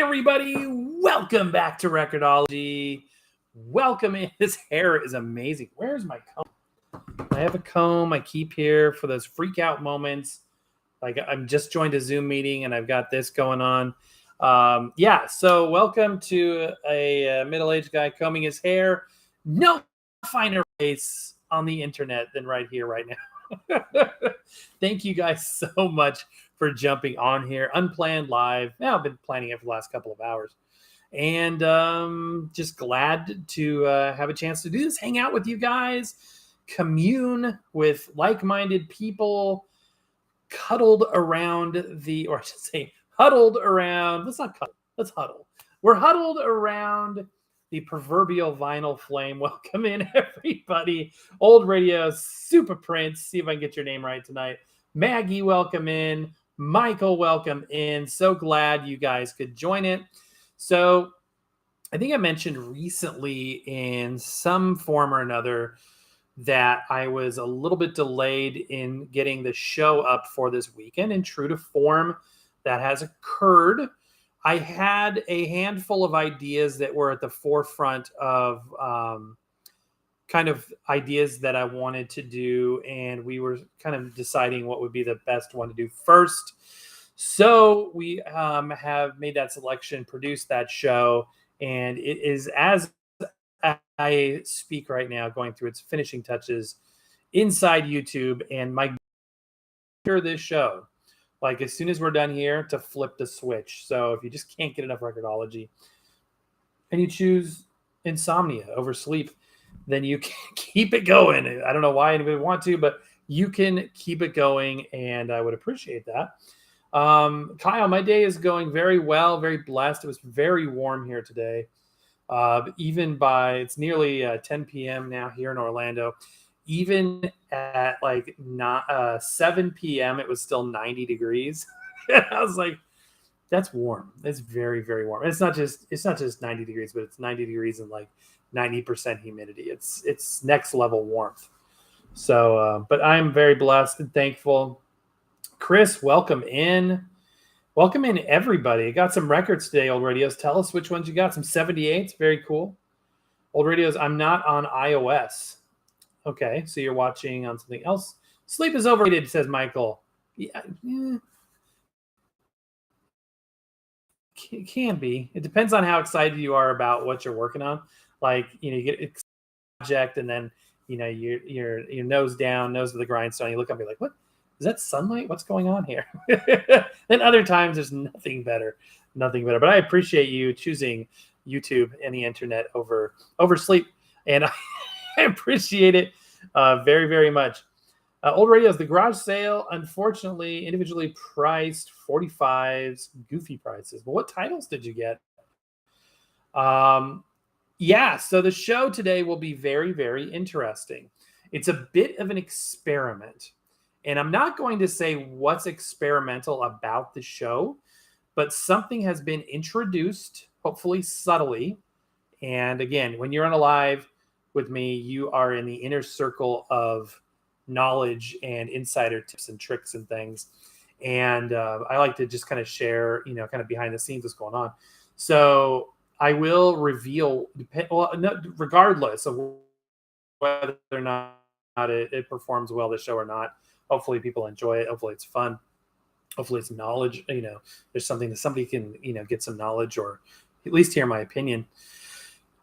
everybody, welcome back to Record-ology. Welcome in. This hair is amazing. Where's my comb? I have a comb I keep here for those freak out moments. Like I'm just joined a Zoom meeting and I've got this going on. So welcome to a middle-aged guy combing his hair. No finer place on the internet than right here, right now. Thank you guys so much for jumping on here. Unplanned live. Now I've been planning it for the last couple of hours. And just glad to have a chance to do this, hang out with you guys, commune with like-minded people, cuddled around or I should say huddled around. Let's not cuddle. Let's huddle. We're huddled around the proverbial vinyl flame. Welcome in, everybody. Old Radio, Super Prince. See if I can get your name right tonight. Maggie, welcome in. Michael, welcome in. So glad you guys could join it. So I think I mentioned recently in some form or another that I was a little bit delayed in getting the show up for this weekend. And true to form, that has occurred. I had a handful of ideas that were at the forefront of kind of ideas that I wanted to do, and we were kind of deciding what would be the best one to do first. So we have made that selection, produced that show, and it is, as I speak right now, going through its finishing touches inside YouTube. And my goal this show, like as soon as we're done here, to flip the switch. So if you just can't get enough Record-ology and you choose insomnia over sleep, then you can keep it going. I don't know why anybody would want to, but you can keep it going, and I would appreciate that. Kyle, my day is going very well, very blessed. It was very warm here today. It's nearly 10 p.m. now here in Orlando. Even at like 7 p.m., it was still 90 degrees. I was like, that's warm. It's very, very warm. And it's not just 90 degrees, but it's 90 degrees and like 90% humidity. It's next level warmth. So, but I'm very blessed and thankful. Chris, welcome in. Welcome in, everybody. I got some records today, Old Radios. Tell us which ones you got. Some 78s. Very cool. Old Radios, I'm not on iOS. Okay, so you're watching on something else. Sleep is overrated, says Michael. Yeah. It can be. It depends on how excited you are about what you're working on. Like, you get a project and then, your nose down, nose to the grindstone. You look up and be like, what? Is that sunlight? What's going on here? Then other times there's nothing better. But I appreciate you choosing YouTube and the internet over sleep. And I appreciate it very, very much. Old Radios, the garage sale, unfortunately, individually priced 45s, goofy prices. But what titles did you get? So the show today will be very, very interesting. It's a bit of an experiment. And I'm not going to say what's experimental about the show, but something has been introduced, hopefully subtly. And again, when you're on a live with me, you are in the inner circle of knowledge and insider tips and tricks and things. And I like to just kind of share, kind of behind the scenes what's going on. So I will reveal, regardless of whether or not it performs well, the show or not. Hopefully people enjoy it. Hopefully it's fun. Hopefully it's knowledge. There's something that somebody can, get some knowledge or at least hear my opinion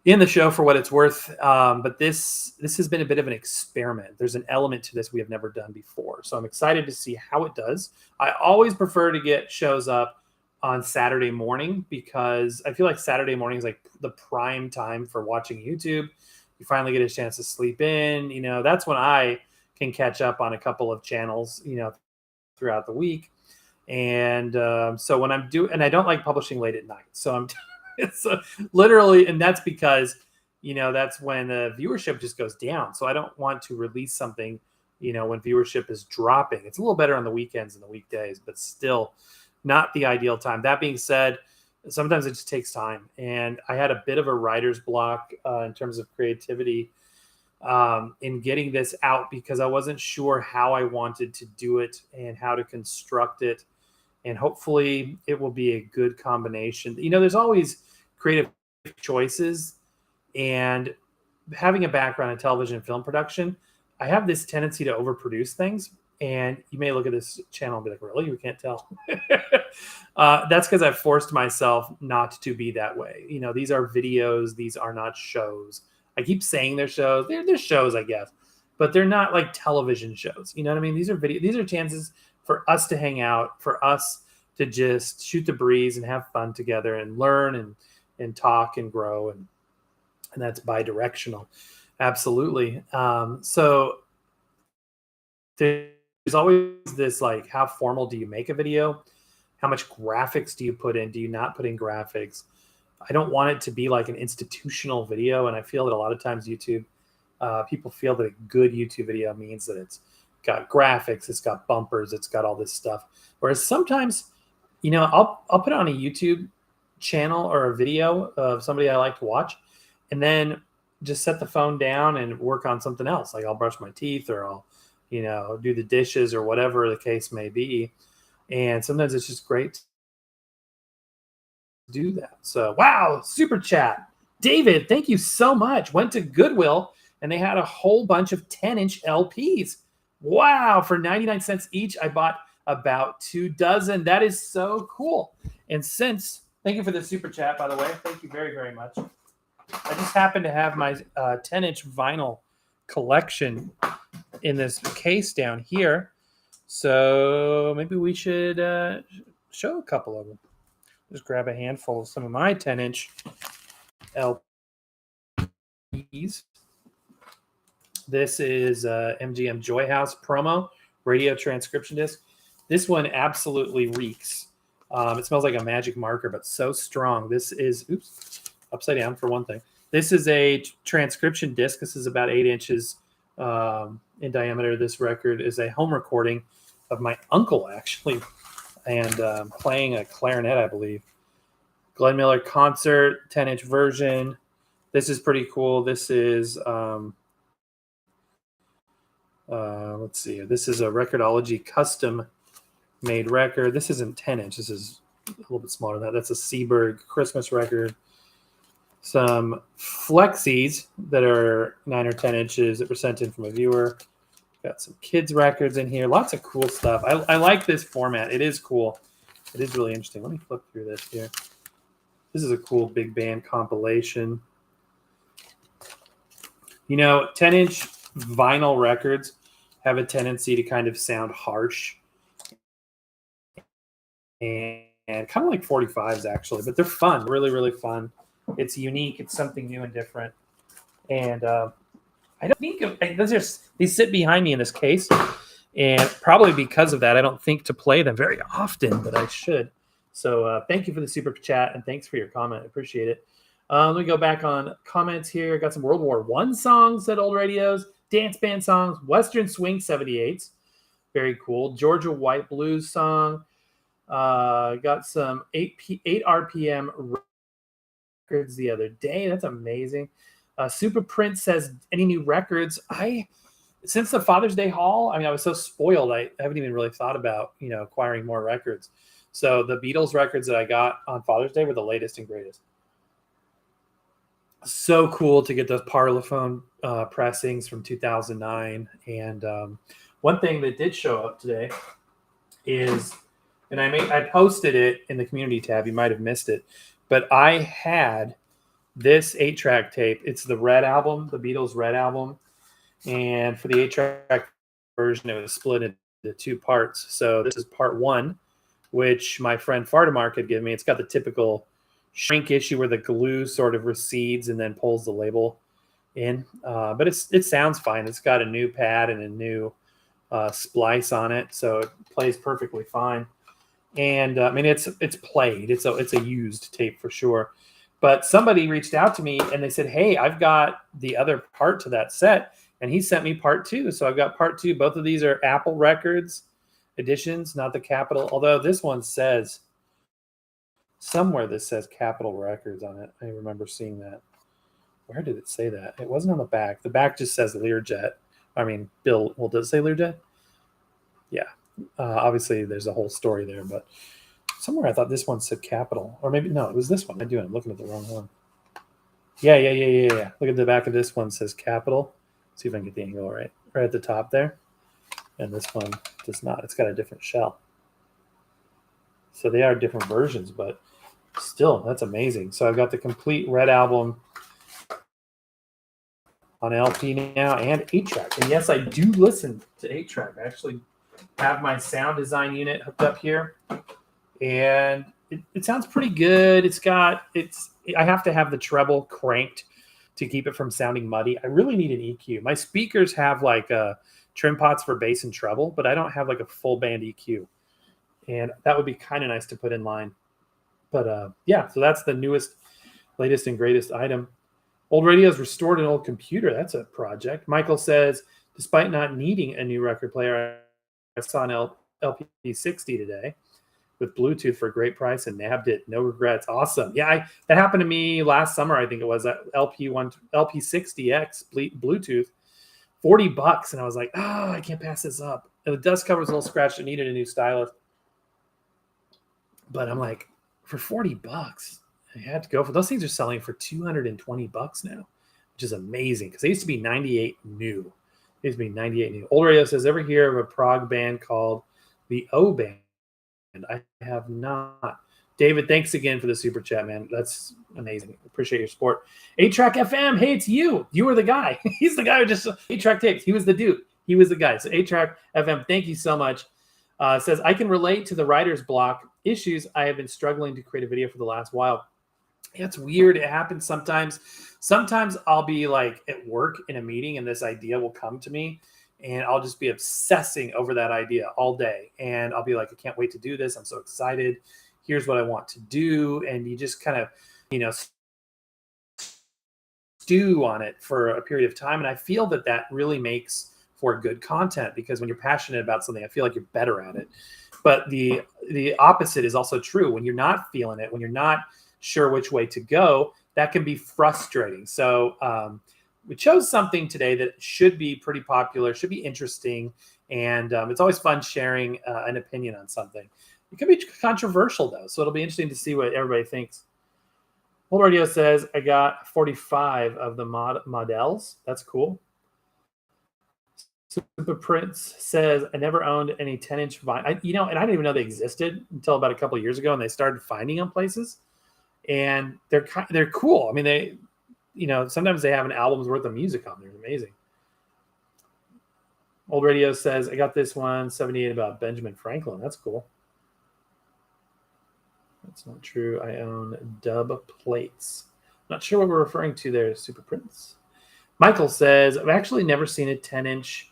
in the show for what it's worth. But this has been a bit of an experiment. There's an element to this we have never done before. So I'm excited to see how it does. I always prefer to get shows up on Saturday morning because I feel like Saturday morning is like the prime time for watching YouTube. You finally get a chance to sleep in. That's when I can catch up on a couple of channels, throughout the week. And so when I'm and I don't like publishing late at night. So it's literally, and that's because, that's when the viewership just goes down. So I don't want to release something, when viewership is dropping. It's a little better on the weekends and the weekdays, but still not the ideal time. That being said, sometimes it just takes time. And I had a bit of a writer's block in terms of creativity in getting this out because I wasn't sure how I wanted to do it and how to construct it and hopefully it will be a good combination. There's always creative choices, and having a background in television and film production, I have this tendency to overproduce things. And you may look at this channel and be like, really? You can't tell. That's because I've forced myself not to be that way. These are videos. These are not shows. I keep saying they're shows. They're shows, I guess. But they're not like television shows. You know what I mean? These are These are chances for us to hang out, for us to just shoot the breeze and have fun together and learn and talk and grow. And that's bi-directional. Absolutely. So there's always this, like, how formal do you make a video? How much graphics do you put in? Do you not put in graphics? I don't want it to be like an institutional video. And I feel that a lot of times YouTube, people feel that a good YouTube video means that it's got graphics, it's got bumpers, it's got all this stuff. Whereas sometimes, I'll put it on a YouTube channel or a video of somebody I like to watch, and then just set the phone down and work on something else. Like I'll brush my teeth, or I'll, do the dishes, or whatever the case may be. And sometimes it's just great to do that. So, wow, super chat. David, thank you so much. Went to Goodwill and they had a whole bunch of 10-inch LPs. Wow, for 99 cents each, I bought about 2 dozen. That is so cool. And thank you for the super chat, by the way. Thank you very, very much. I just happen to have my 10-inch vinyl collection in this case down here. So maybe we should show a couple of them. Just grab a handful of some of my 10-inch LPs. This is MGM Joy House promo radio transcription disc. This one absolutely reeks. It smells like a magic marker, but so strong. This is, upside down for one thing. This is a transcription disc. This is about 8 inches in diameter. This record is a home recording of my uncle, actually, and playing a clarinet, I believe. Glenn Miller concert, 10-inch version. This is pretty cool. This is, let's see. This is a Record-ology custom-made record. This isn't 10-inch. This is a little bit smaller than that. That's a Seaberg Christmas record. Some Flexies that are 9 or 10 inches that were sent in from a viewer. Got some kids records in here. Lots of cool stuff. I like this format. It is cool. It is really interesting. Let me flip through this here. This is a cool big band compilation. 10-inch vinyl records have a tendency to kind of sound harsh and kind of like 45s, actually, but they're fun. Really, really fun. It's unique. It's something new and different. And I don't think these sit behind me in this case, and probably because of that, I don't think to play them very often, but I should. So thank you for the super chat, and thanks for your comment. I appreciate it. Let me go back on comments here. Got some World War I songs at old radios, dance band songs, Western Swing 78s. Very cool. Georgia White Blues song. Got some 8 RPM records the other day. That's amazing. Super Prince says, any new records? Since the Father's Day haul, I was so spoiled. I haven't even really thought about, acquiring more records. So the Beatles records that I got on Father's Day were the latest and greatest. So cool to get those Parlophone pressings from 2009. And one thing that did show up today is, and I posted it in the community tab. You might have missed it, but I had this 8-track tape. It's the Red album, the Beatles Red album. And for the 8-track version, it was split into 2 parts. So this is part 1, which my friend Fardamark had given me. It's got the typical shrink issue where the glue sort of recedes and then pulls the label in. But it sounds fine. It's got a new pad and a new splice on it, so it plays perfectly fine. And it's played. It's a used tape for sure. But somebody reached out to me and they said, hey, I've got the other part to that set. And he sent me part 2. So I've got part 2. Both of these are Apple Records editions, not the Capitol. Although this one says, somewhere this says Capitol Records on it. I remember seeing that. Where did it say that? It wasn't on the back. The back just says Learjet. Does it say Learjet? Yeah. Obviously, there's a whole story there, but somewhere I thought this one said Capital, or maybe no, it was this one. I'm looking at the wrong one. Yeah. Look at the back of this one, says Capital. See if I can get the angle right at the top there. And this one does not. It's got a different shell. So they are different versions, but still, that's amazing. So I've got the complete Red album on LP now and 8-track. And yes, I do listen to 8-track. I actually have my sound design unit hooked up here. And it sounds pretty good. I have to have the treble cranked to keep it from sounding muddy. I really need an EQ. My speakers have like trim pots for bass and treble, but I don't have like a full band EQ. And that would be kind of nice to put in line. But yeah, so that's the newest, latest and greatest item. Old radios restored an old computer. That's a project. Michael says, despite not needing a new record player, I saw an LP60 today with Bluetooth for a great price and nabbed it. No regrets. Awesome. Yeah, that happened to me last summer. I think it was that LP60X Bluetooth, $40, and I was like, oh, I can't pass this up. And the dust cover was a little scratched. It needed a new stylus, but I'm like, for $40, I had to go for those things. Are selling for $220 now, which is amazing because they used to be 98 new. They used to be 98 new. Old Radio says, ever hear of a prog band called the O Band? And I have not. David, thanks again for the super chat, man. That's amazing. Appreciate your support. 8-Track FM. Hey, it's you. You were the guy. He's the guy who just 8-Track tapes. He was the dude. He was the guy. So 8-Track FM, thank you so much. Says, I can relate to the writer's block issues. I have been struggling to create a video for the last while. Yeah, it's weird. It happens sometimes. Sometimes I'll be like at work in a meeting and this idea will come to me. And I'll just be obsessing over that idea all day. And I'll be like, I can't wait to do this. I'm so excited. Here's what I want to do. And you just kind of, stew on it for a period of time. And I feel that really makes for good content because when you're passionate about something, I feel like you're better at it. But the opposite is also true. When you're not feeling it, when you're not sure which way to go, that can be frustrating. So, we chose something today that should be pretty popular, should be interesting, and it's always fun sharing an opinion on something. It can be controversial, though, so it'll be interesting to see what everybody thinks. Old Radio says, I got 45 of the models. That's cool. Super Prince says, I never owned any 10-inch vinyl. And I didn't even know they existed until about a couple of years ago, and they started finding them places. And they're cool. I mean, sometimes they have an album's worth of music on there. It's amazing. Old Radio says, I got this one, 78 about Benjamin Franklin. That's cool. That's not true. I own dub plates. Not sure what we're referring to there, Super Prince. Michael says, I've actually never seen a 10-inch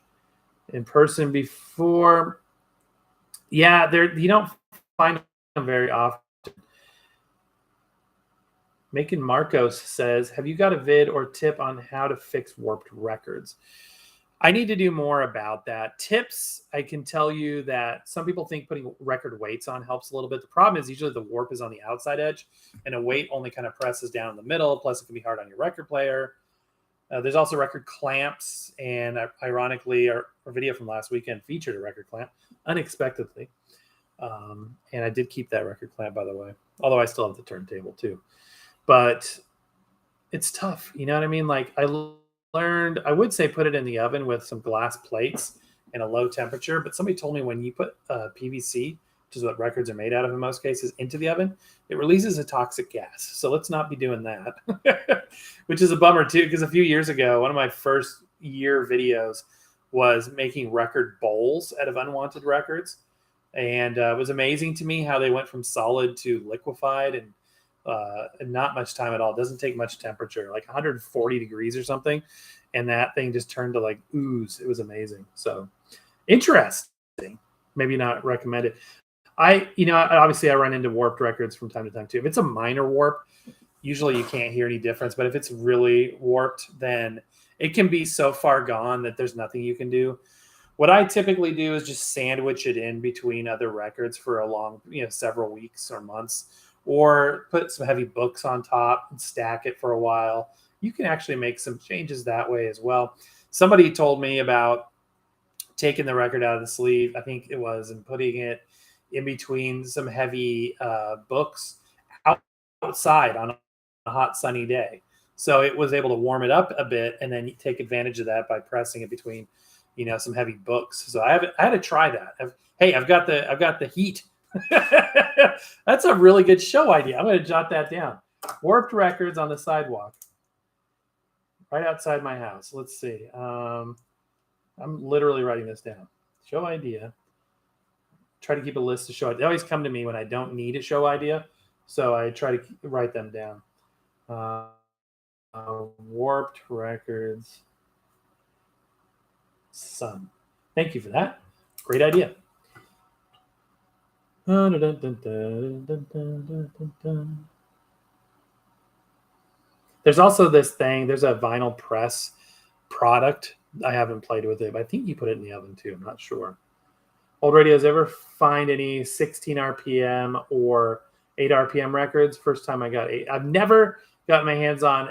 in person before. Yeah, you don't find them very often. Macon Marcos says, have you got a vid or tip on how to fix warped records? I need to do more about that. Tips, I can tell you that some people think putting record weights on helps a little bit. The problem is usually the warp is on the outside edge, and a weight only kind of presses down in the middle. Plus, it can be hard on your record player. There's also record clamps, and ironically, our video from last weekend featured a record clamp, unexpectedly. And I did keep that record clamp, by the way, although I still have the turntable too. But it's tough. You know what I mean? Like I learned, I would say put it in the oven with some glass plates and a low temperature. But somebody told me when you put PVC, which is what records are made out of in most cases, into the oven, it releases a toxic gas. So let's not be doing that, which is a bummer too. Because a few years ago, one of my first year videos was making record bowls out of unwanted records. And it was amazing to me how they went from solid to liquefied and not much time at all. It doesn't take much temperature, like 140 degrees or something. And that thing just turned to like ooze. It was amazing. So interesting. Maybe not recommended. Obviously I run into warped records from time to time too. If it's a minor warp, usually you can't hear any difference. But if it's really warped, then it can be so far gone that there's nothing you can do. What I typically do is just sandwich it in between other records for a long, several weeks or months, or put some heavy books on top and stack it for a while. You can actually make some changes that way as well. Somebody told me about taking the record out of the sleeve, I think it was, and putting it in between some heavy books outside on a hot sunny day. So it was able to warm it up a bit and then take advantage of that by pressing it between, some heavy books. So I had to try that. I've got the heat. That's a really good show idea. I'm going to jot that down. Warped records on the sidewalk, right outside my house. Let's see. I'm literally writing this down. Show idea. Try to keep a list of show ideas. They always come to me when I don't need a show idea, so I try to write them down. Warped records. Sun. Thank you for that. Great idea. There's also this thing. There's a vinyl press product. I haven't played with it, but I think you put it in the oven too. I'm not sure. Old radios, ever find any 16 RPM or 8 RPM records? First time I got 8. I've never got my hands on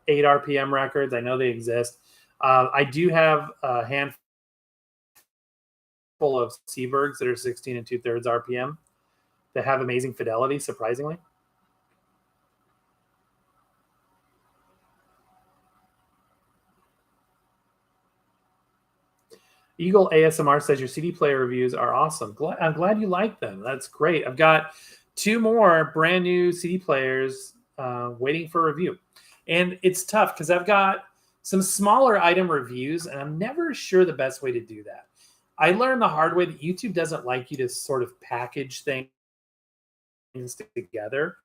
8 RPM records. I know they exist. I do have a handful of Seabergs that are 16 and 2/3 RPM that have amazing fidelity, surprisingly. Eagle ASMR says your CD player reviews are awesome. I'm glad you like them. That's great. I've got 2 more brand new CD players waiting for review. And it's tough because I've got some smaller item reviews, and I'm never sure the best way to do that. I learned the hard way that YouTube doesn't like you to sort of package things together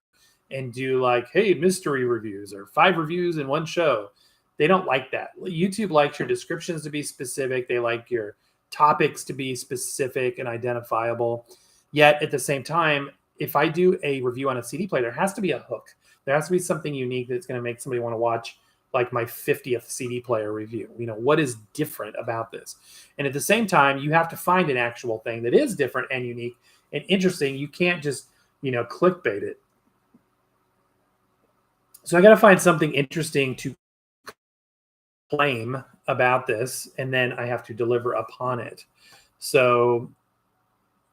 and do like, hey, mystery reviews or 5 reviews in one show. They don't like that. YouTube likes your descriptions to be specific. They like your topics to be specific and identifiable. Yet at the same time, if I do a review on a CD player, there has to be a hook. There has to be something unique that's going to make somebody want to watch like my 50th CD player review. What is different about this? And at the same time, you have to find an actual thing that is different and unique and interesting. You can't just, clickbait it. So I got to find something interesting to claim about this, and then I have to deliver upon it. So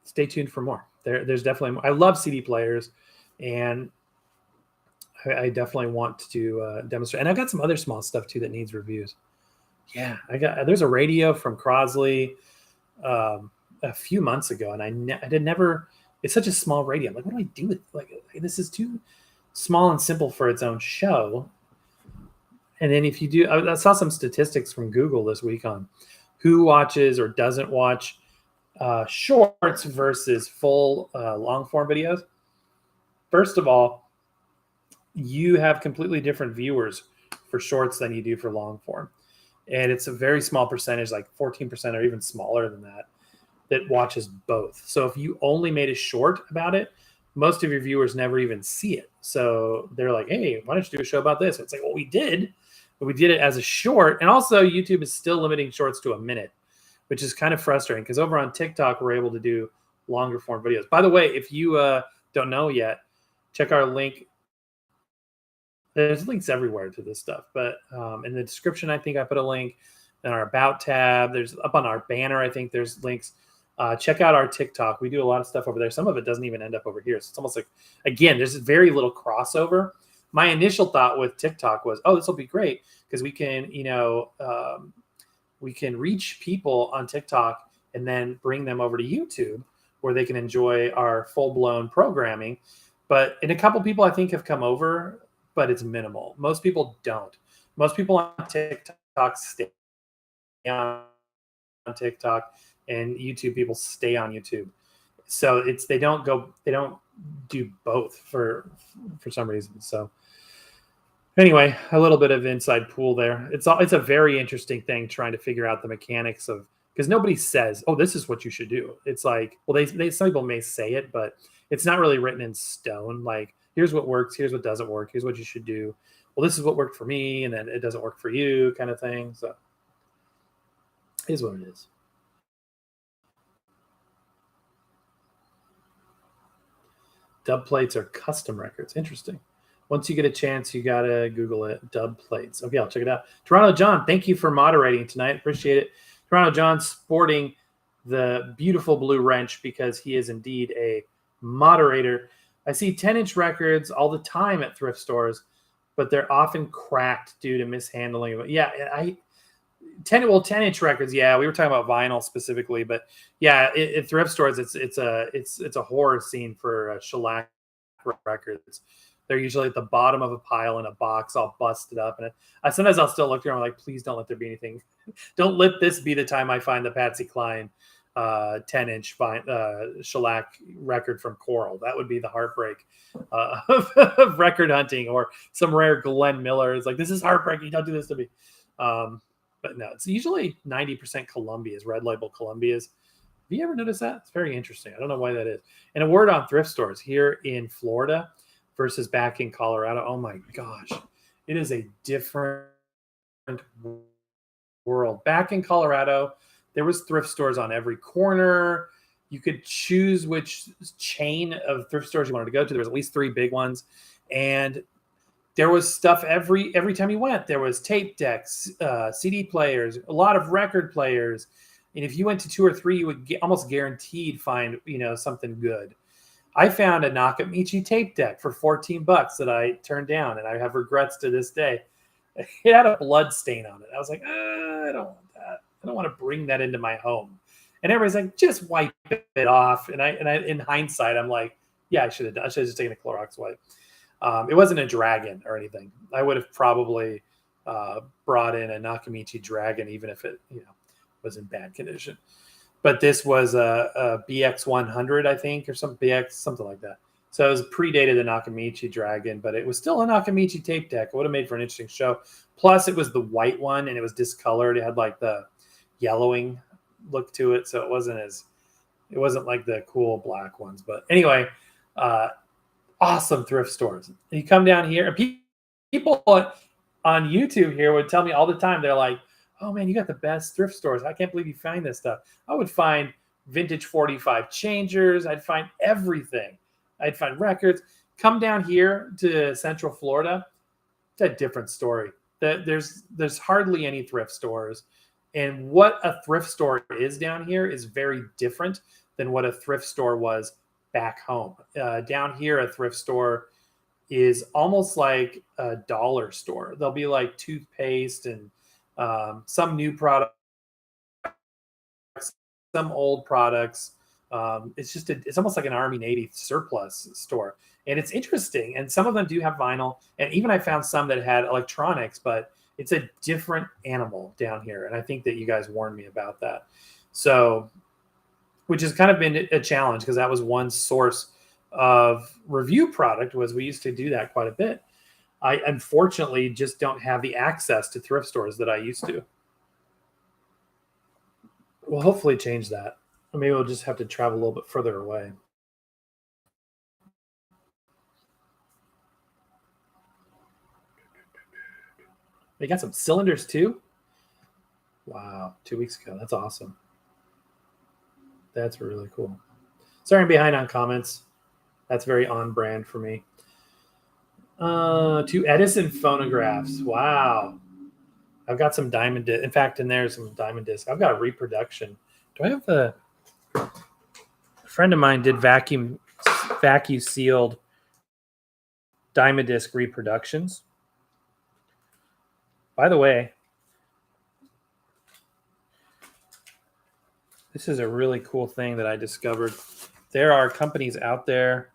stay tuned for more. There's definitely more. I love CD players, and I definitely want to demonstrate. And I've got some other small stuff too that needs reviews. Yeah, there's a radio from Crosley a few months ago, and I did never. It's such a small radio. I'm like, what do I do with this? Is too small and simple for its own show. And then if you do, I saw some statistics from Google this week on who watches or doesn't watch shorts versus full long form videos. First of all, you have completely different viewers for shorts than you do for long form. And it's a very small percentage, like 14% or even smaller than that watches both. So if you only made a short about it, most of your viewers never even see it. So they're like, hey, why don't you do a show about this? It's like, well, we did, but we did it as a short. And also YouTube is still limiting shorts to a minute, which is kind of frustrating because over on TikTok, we're able to do longer form videos. By the way, if you don't know yet, check our link. There's links everywhere to this stuff, but in the description, I think I put a link. In our About tab, there's up on our banner, I think there's links. Check out our TikTok. We do a lot of stuff over there. Some of it doesn't even end up over here. So it's almost like, again, there's very little crossover. My initial thought with TikTok was, oh, this will be great because we can, we can reach people on TikTok and then bring them over to YouTube where they can enjoy our full-blown programming. And a couple people I think have come over, but it's minimal. Most people don't. Most people on TikTok stay on TikTok, and YouTube people stay on YouTube. So they don't do both for some reason. So anyway, a little bit of inside pool there. It's a very interesting thing trying to figure out the mechanics of, because nobody says, oh, this is what you should do. It's like, well, some people may say it, but it's not really written in stone. Like, here's what works, here's what doesn't work, here's what you should do. Well, this is what worked for me, and then it doesn't work for you, kind of thing. So it is what it is. Dub plates are custom records. Interesting. Once you get a chance, you got to Google it. Dub plates. Okay, I'll check it out. Toronto John, thank you for moderating tonight. Appreciate it. Toronto John sporting the beautiful blue wrench because he is indeed a moderator. I see 10-inch records all the time at thrift stores, but they're often cracked due to mishandling. Yeah, 10-inch records. Yeah, we were talking about vinyl specifically, but yeah, at thrift stores, it's a horror scene for shellac records. They're usually at the bottom of a pile in a box, all busted up. And sometimes I'll still look through. I'm like, please don't let there be anything. Don't let this be the time I find the Patsy Cline 10-inch shellac record from Coral. That would be the heartbreak of record hunting, or some rare Glenn Miller. It's like, this is heartbreaking. Don't do this to me. But no, it's usually 90% Columbia's, red label Columbia's. Have you ever noticed that? It's very interesting. I don't know why that is. And a word on thrift stores here in Florida versus back in Colorado. Oh my gosh, it is a different world. Back in Colorado, there was thrift stores on every corner. You could choose which chain of thrift stores you wanted to go to. There was at least 3 big ones, and there was stuff every time you went. There was tape decks, CD players, a lot of record players. And if you went to 2 or 3, you would almost guaranteed find, something good. I found a Nakamichi tape deck for $14 that I turned down, and I have regrets to this day. It had a blood stain on it. I was like, I don't want that. I don't want to bring that into my home. And everybody's like, just wipe it off. And I in hindsight, I'm like, yeah, I should have just taken a Clorox wipe. It wasn't a Dragon or anything. I would have probably brought in a Nakamichi Dragon, even if it was in bad condition. But this was a BX 100, I think, or something like that. So it was predated the Nakamichi Dragon, but it was still a Nakamichi tape deck. It would have made for an interesting show. Plus, it was the white one, and it was discolored. It had like the yellowing look to it, so it wasn't like the cool black ones. But anyway, awesome thrift stores. And you come down here, and people on YouTube here would tell me all the time, they're like, oh man, you got the best thrift stores. I can't believe you find this stuff. I would find vintage 45 changers. I'd find everything. I'd find records. Come down here to Central Florida, it's a different story. There's hardly any thrift stores. And what a thrift store is down here is very different than what a thrift store was back home. Down here, a thrift store is almost like a dollar store. There'll be like toothpaste and some new products, some old products. It's almost like an Army Navy surplus store. And it's interesting. And some of them do have vinyl. And even I found some that had electronics, but it's a different animal down here. And I think that you guys warned me about that. So, which has kind of been a challenge, because that was one source of review product, was we used to do that quite a bit. I unfortunately just don't have the access to thrift stores that I used to. We'll hopefully change that. Or maybe we'll just have to travel a little bit further away. They got some cylinders too? Wow, 2 weeks ago. That's awesome. That's really cool. Sorry I'm behind on comments. That's very on brand for me. 2 Edison phonographs. Wow. I've got some diamond disc. In fact, in there's some diamond disc. I've got a reproduction. Do I have a friend of mine did vacuum sealed diamond disc reproductions. By the way, this is a really cool thing that I discovered. There are companies out there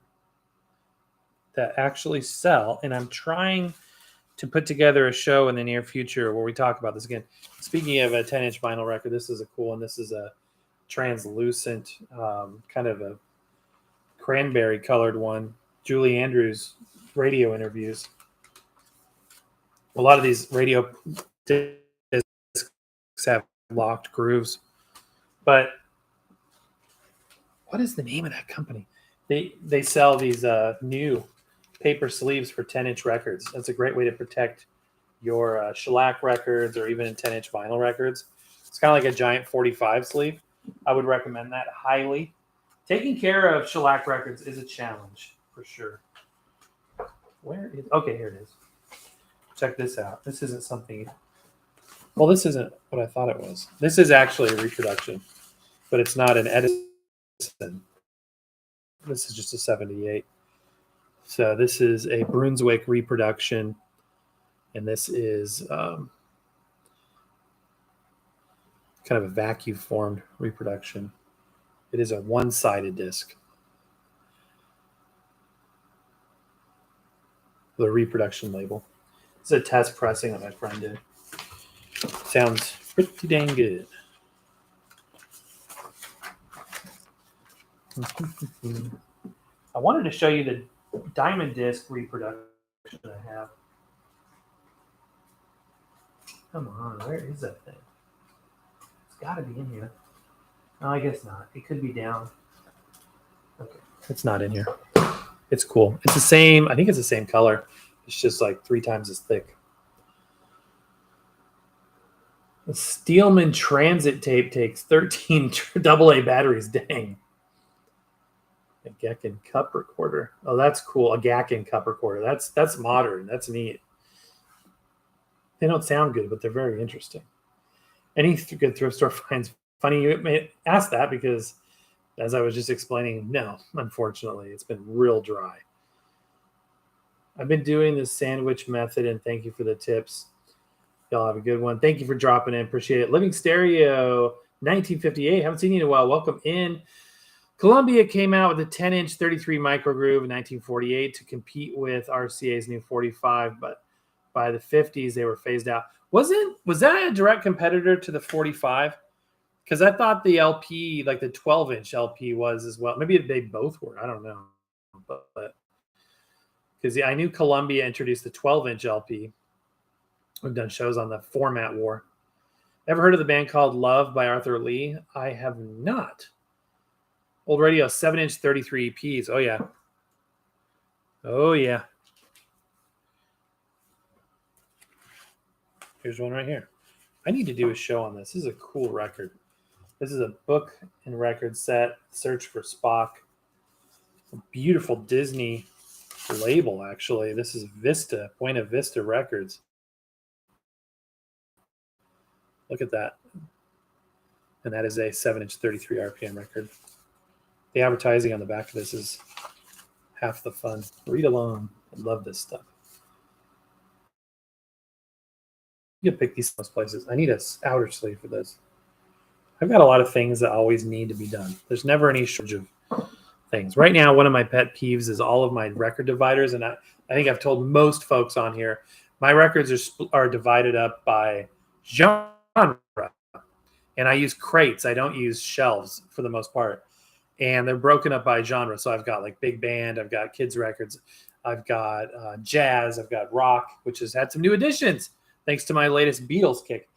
that actually sell, and I'm trying to put together a show in the near future where we talk about this again. Speaking of a 10-inch vinyl record, this is a cool one. This is a translucent, kind of a cranberry colored one. Julie Andrews radio interviews. A lot of these radio discs have locked grooves. But what is the name of that company? They sell these new paper sleeves for 10-inch records. That's a great way to protect your shellac records, or even 10-inch vinyl records. It's kind of like a giant 45 sleeve. I would recommend that highly. Taking care of shellac records is a challenge for sure. Where is? Okay, here it is. Check this out. This isn't something. Well, this isn't what I thought it was. This is actually a reproduction, but it's not an Edison. This is just a 78. So this is a Brunswick reproduction, and this is kind of a vacuum formed reproduction. It is a one-sided disc. The reproduction label. It's a test pressing that my friend did. Sounds pretty dang good. I wanted to show you the diamond disc reproduction I have. Come on, where is that thing? It's got to be in here. No, I guess not. It could be down. Okay, it's not in here. It's cool. It's the same. I think it's the same color. It's just like 3 times as thick. The Steelman Transit tape takes 13 AA batteries. Dang. A Gackin cup recorder. Oh, that's cool. A Gackin cup recorder. That's modern. That's neat. They don't sound good, but they're very interesting. Any good thrift store finds. Funny you may ask that because, as I was just explaining, no, unfortunately, it's been real dry. I've been doing this sandwich method, and thank you for the tips. Y'all have a good one. Thank you for dropping in. Appreciate it. Living Stereo, 1958. Haven't seen you in a while. Welcome in. Columbia came out with a 10-inch 33 microgroove in 1948 to compete with RCA's new 45, but by the 50s, they were phased out. Was that a direct competitor to the 45? Because I thought the LP, like the 12-inch LP was as well. Maybe they both were. I don't know. But because I knew Columbia introduced the 12-inch LP. We've done shows on the format war. Ever heard of the band called Love by Arthur Lee? I have not. Old Radio, 7-inch 33 EPs. Oh, yeah. Oh, yeah. Here's one right here. I need to do a show on this. This is a cool record. This is a book and record set, Search for Spock. A beautiful Disney label, actually. This is Vista, Buena Vista Records. Look at that. And that is a 7-inch 33 RPM record. The advertising on the back of this is half the fun. Read along. I love this stuff. You can pick these places. I need an outer sleeve for this. I've got a lot of things that always need to be done. There's never any shortage of things. Right now, one of my pet peeves is all of my record dividers. And I think I've told most folks on here, my records are divided up by genre. And I use crates. I don't use shelves for the most part. And they're broken up by genre. So I've got like big band. I've got kids records. I've got jazz. I've got rock, which has had some new additions thanks to my latest Beatles kick.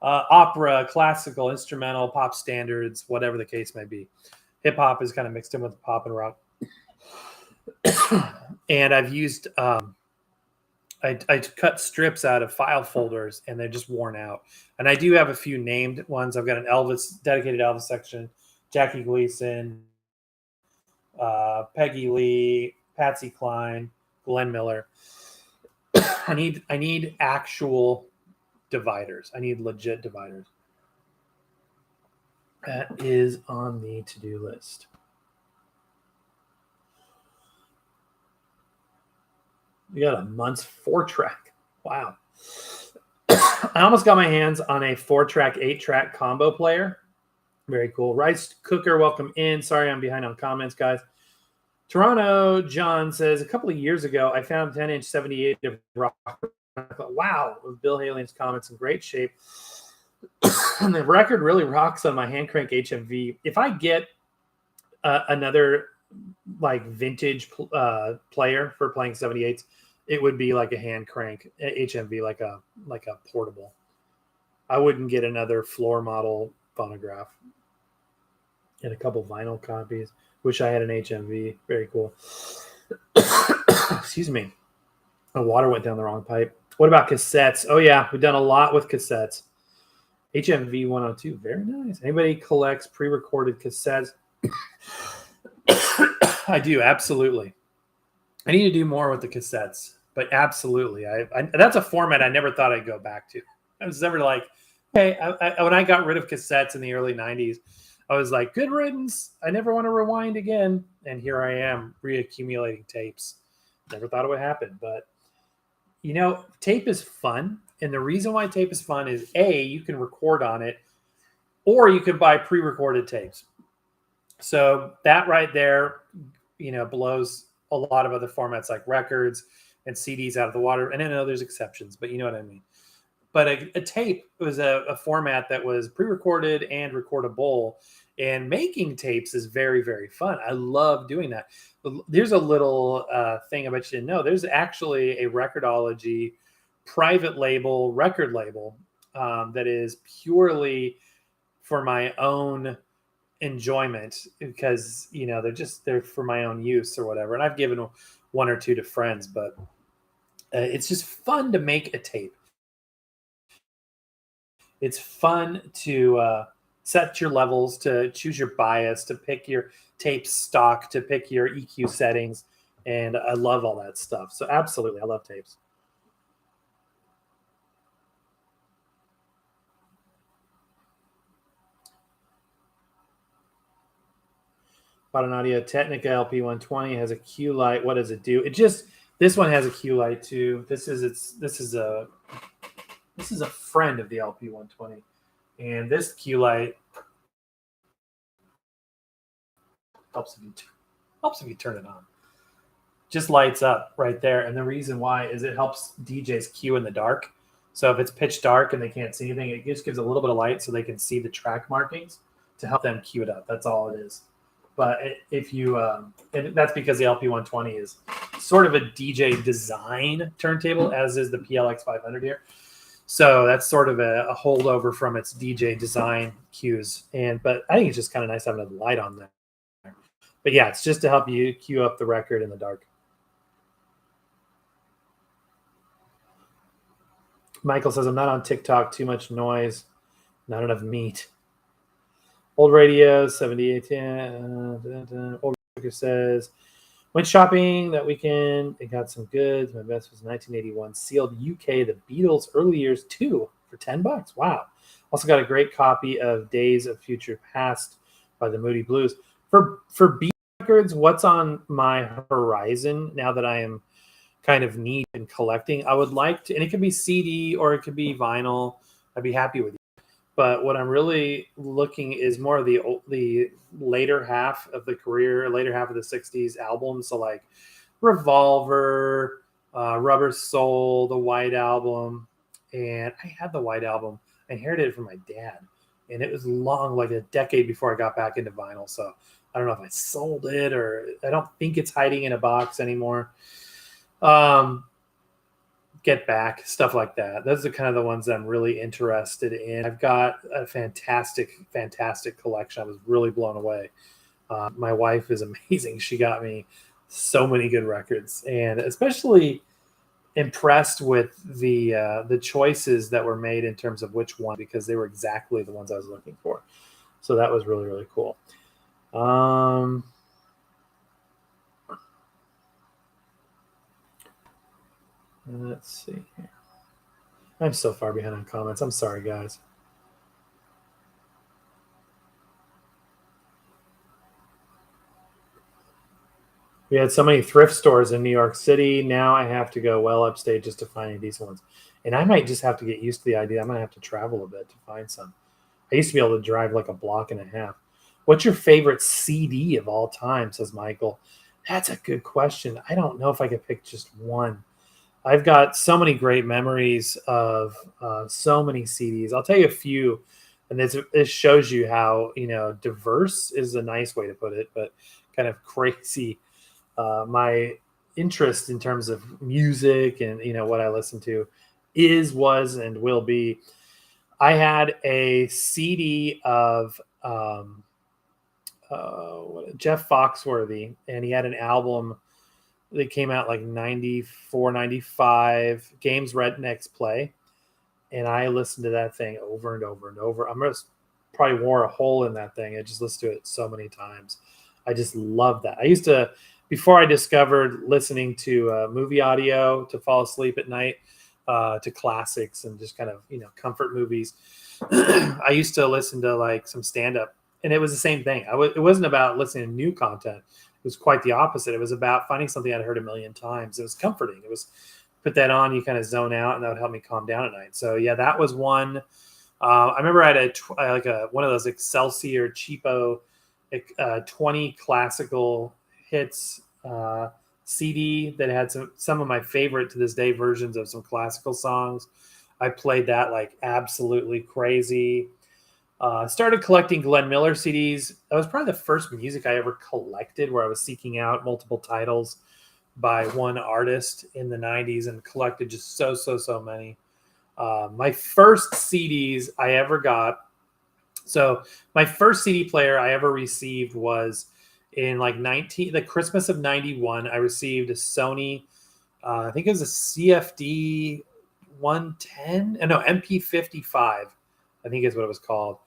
Opera, classical, instrumental, pop standards, whatever the case may be. Hip hop is kind of mixed in with pop and rock. And I've used, I cut strips out of file folders and they're just worn out. And I do have a few named ones. I've got an dedicated Elvis section, Jackie Gleason, Peggy Lee, Patsy Cline, Glenn Miller. I need actual dividers. I need legit dividers. That is on the to-do list. We got a month's 4-track. Wow. I almost got my hands on a 4-track, 8-track combo player. Very cool. Rice Cooker, welcome in. Sorry I'm behind on comments, guys. Toronto John says, a couple of years ago, I found 10-inch 78 of rock. I thought, wow, with Bill Halian's comments in great shape. And the record really rocks on my hand crank HMV. If I get another like vintage player for playing 78s, it would be like a hand crank HMV, like a portable. I wouldn't get another floor model phonograph. And a couple vinyl copies. Wish I had an HMV. Very cool. Excuse me. My water went down the wrong pipe. What about cassettes? Oh, yeah. We've done a lot with cassettes. HMV 102. Very nice. Anybody collects pre-recorded cassettes? I do. Absolutely. I need to do more with the cassettes. But absolutely. That's a format I never thought I'd go back to. I was never like, Okay, when I got rid of cassettes in the early '90s, I was like, "Good riddance! I never want to rewind again." And here I am, reaccumulating tapes. Never thought it would happen, but tape is fun, and the reason why tape is fun is you can record on it, or you can buy pre-recorded tapes. So that right there, blows a lot of other formats like records and CDs out of the water. And I know there's exceptions, but you know what I mean. But a tape was a format that was pre-recorded and recordable, and making tapes is very, very fun. I love doing that. There's a little thing I bet you didn't know. There's actually a Record-ology private label record label that is purely for my own enjoyment, because they're for my own use or whatever, and I've given one or two to friends, but it's just fun to make a tape. It's fun to set your levels, to choose your bias, to pick your tape stock, to pick your EQ settings, and I love all that stuff. So absolutely, I love tapes. Bought an Audio Technica LP 120, has a Q light. What does it do? This one has a Q light too. This is a friend of the LP 120, and this Q light helps if you turn it on. Just lights up right there, and the reason why is it helps DJs cue in the dark. So if it's pitch dark and they can't see anything, it just gives a little bit of light so they can see the track markings to help them cue it up. That's all it is. But if you, and that's because the LP120 is sort of a DJ design turntable, as is the PLX 500 here. So that's sort of a holdover from its DJ design cues. But I think it's just kind of nice having a light on there. But yeah, it's just to help you cue up the record in the dark. Michael says, I'm not on TikTok. Too much noise. Not enough meat. Old radio, 7810. Old Record says, went shopping that weekend. It got some goods. My best was 1981 sealed UK The Beatles Early Years 2 for $10. Wow. Also got a great copy of Days of Future Past by the Moody Blues. For Beat records, what's on my horizon now that I am kind of neat in collecting, I would like to, and it could be CD or it could be vinyl. I'd be happy with it. But what I'm really looking is more of the later half of the career, later half of the 60s albums. So like Revolver, Rubber Soul, the White Album. And I had the White Album. I inherited it from my dad. And it was long, like a decade before I got back into vinyl. So I don't know if I sold it, or I don't think it's hiding in a box anymore. Get Back, stuff like that. Those are kind of the ones that I'm really interested in. I've got a fantastic collection. I was really blown away. My wife is amazing. She got me so many good records, and especially impressed with the choices that were made in terms of which one, because they were exactly the ones I was looking for. So that was really, really cool. Let's see here. I'm so far behind on comments. I'm sorry, guys. We had so many thrift stores in New York City. Now I have to go well upstate just to find any decent ones. And I might just have to get used to the idea. I'm going to have to travel a bit to find some. I used to be able to drive like a block and a half. What's your favorite CD of all time, says Michael. That's a good question. I don't know if I could pick just one. I've got so many great memories of so many CDs. I'll tell you a few, and this shows you how diverse is a nice way to put it, but kind of crazy. My interest in terms of music and what I listen to was, and will be. I had a CD of Jeff Foxworthy, and he had an album that came out like 94, 95, Games Rednecks Play. And I listened to that thing over and over and over. I'm just probably wore a hole in that thing. I just listened to it so many times. I just love that. I used to, before I discovered listening to movie audio to fall asleep at night, to classics and just kind of, comfort movies. I used to listen to like some stand-up, and it was the same thing. It wasn't about listening to new content. It was quite the opposite. It was about finding something I'd heard a million times. It was comforting. It was put that on, you kind of zone out, and that would help me calm down at night. So yeah, that was one. I remember I had one of those Excelsior cheapo 20 classical hits CD that had some of my favorite to this day versions of some classical songs. I played that like absolutely crazy. Started collecting Glenn Miller CDs. That was probably the first music I ever collected, where I was seeking out multiple titles by one artist in the 90s and collected just so many. My first CDs I ever got. So my first CD player I ever received was in like the Christmas of 91. I received a Sony, I think it was a CFD 110, no, MP55, I think is what it was called.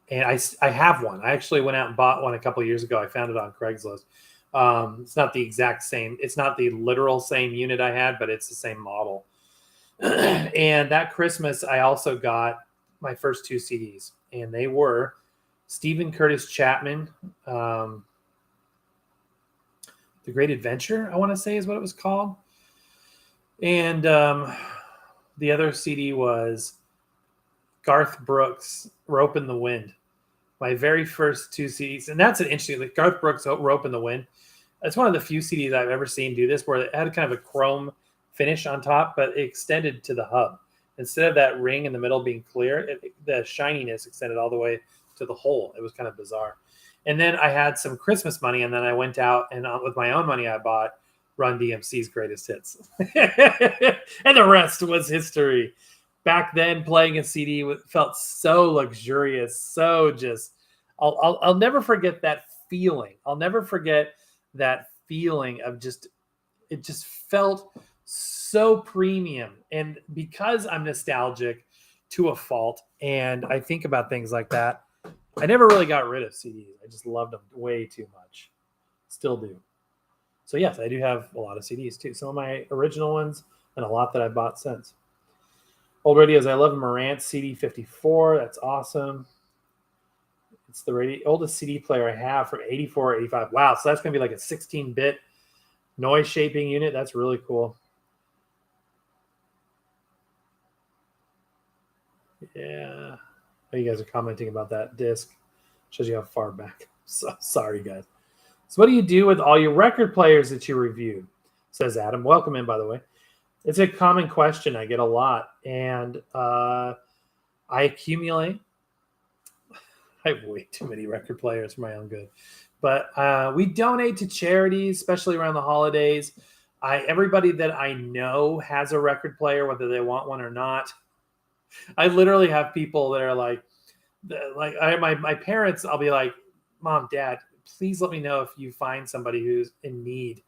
And I have one. I actually went out and bought one a couple of years ago. I found it on Craigslist. It's not the exact same. It's not the literal same unit I had, but it's the same model. And that Christmas, I also got my first two CDs, and they were Stephen Curtis Chapman, The Great Adventure, I want to say is what it was called. And the other CD was Garth Brooks, Rope in the Wind. My very first two CDs. And that's an interesting, like Garth Brooks, Rope in the Wind. It's one of the few CDs I've ever seen do this, where it had kind of a chrome finish on top, but it extended to the hub. Instead of that ring in the middle being clear, the shininess extended all the way to the hole. It was kind of bizarre. And then I had some Christmas money, and then I went out and with my own money, I bought Run DMC's Greatest Hits. And the rest was history. Back then, playing a CD felt so luxurious, so just. I'll never forget that feeling. I'll never forget that feeling of just. It just felt so premium, and because I'm nostalgic to a fault, and I think about things like that, I never really got rid of CDs. I just loved them way too much. Still do. So yes, I do have a lot of CDs too. Some of my original ones, and a lot that I bought since. Old radios. I love Marantz CD54. That's awesome. It's the oldest CD player I have from 84 or 85. Wow. So that's going to be like a 16-bit noise shaping unit. That's really cool. Yeah. Oh, you guys are commenting about that disc. Shows you how far back. So, sorry, guys. So what do you do with all your record players that you review? Says Adam. Welcome in, by the way. It's a common question I get a lot. And I accumulate. I have way too many record players for my own good. But we donate to charities, especially around the holidays. Everybody that I know has a record player, whether they want one or not. I literally have people that are like my parents, I'll be like, Mom, Dad, please let me know if you find somebody who's in need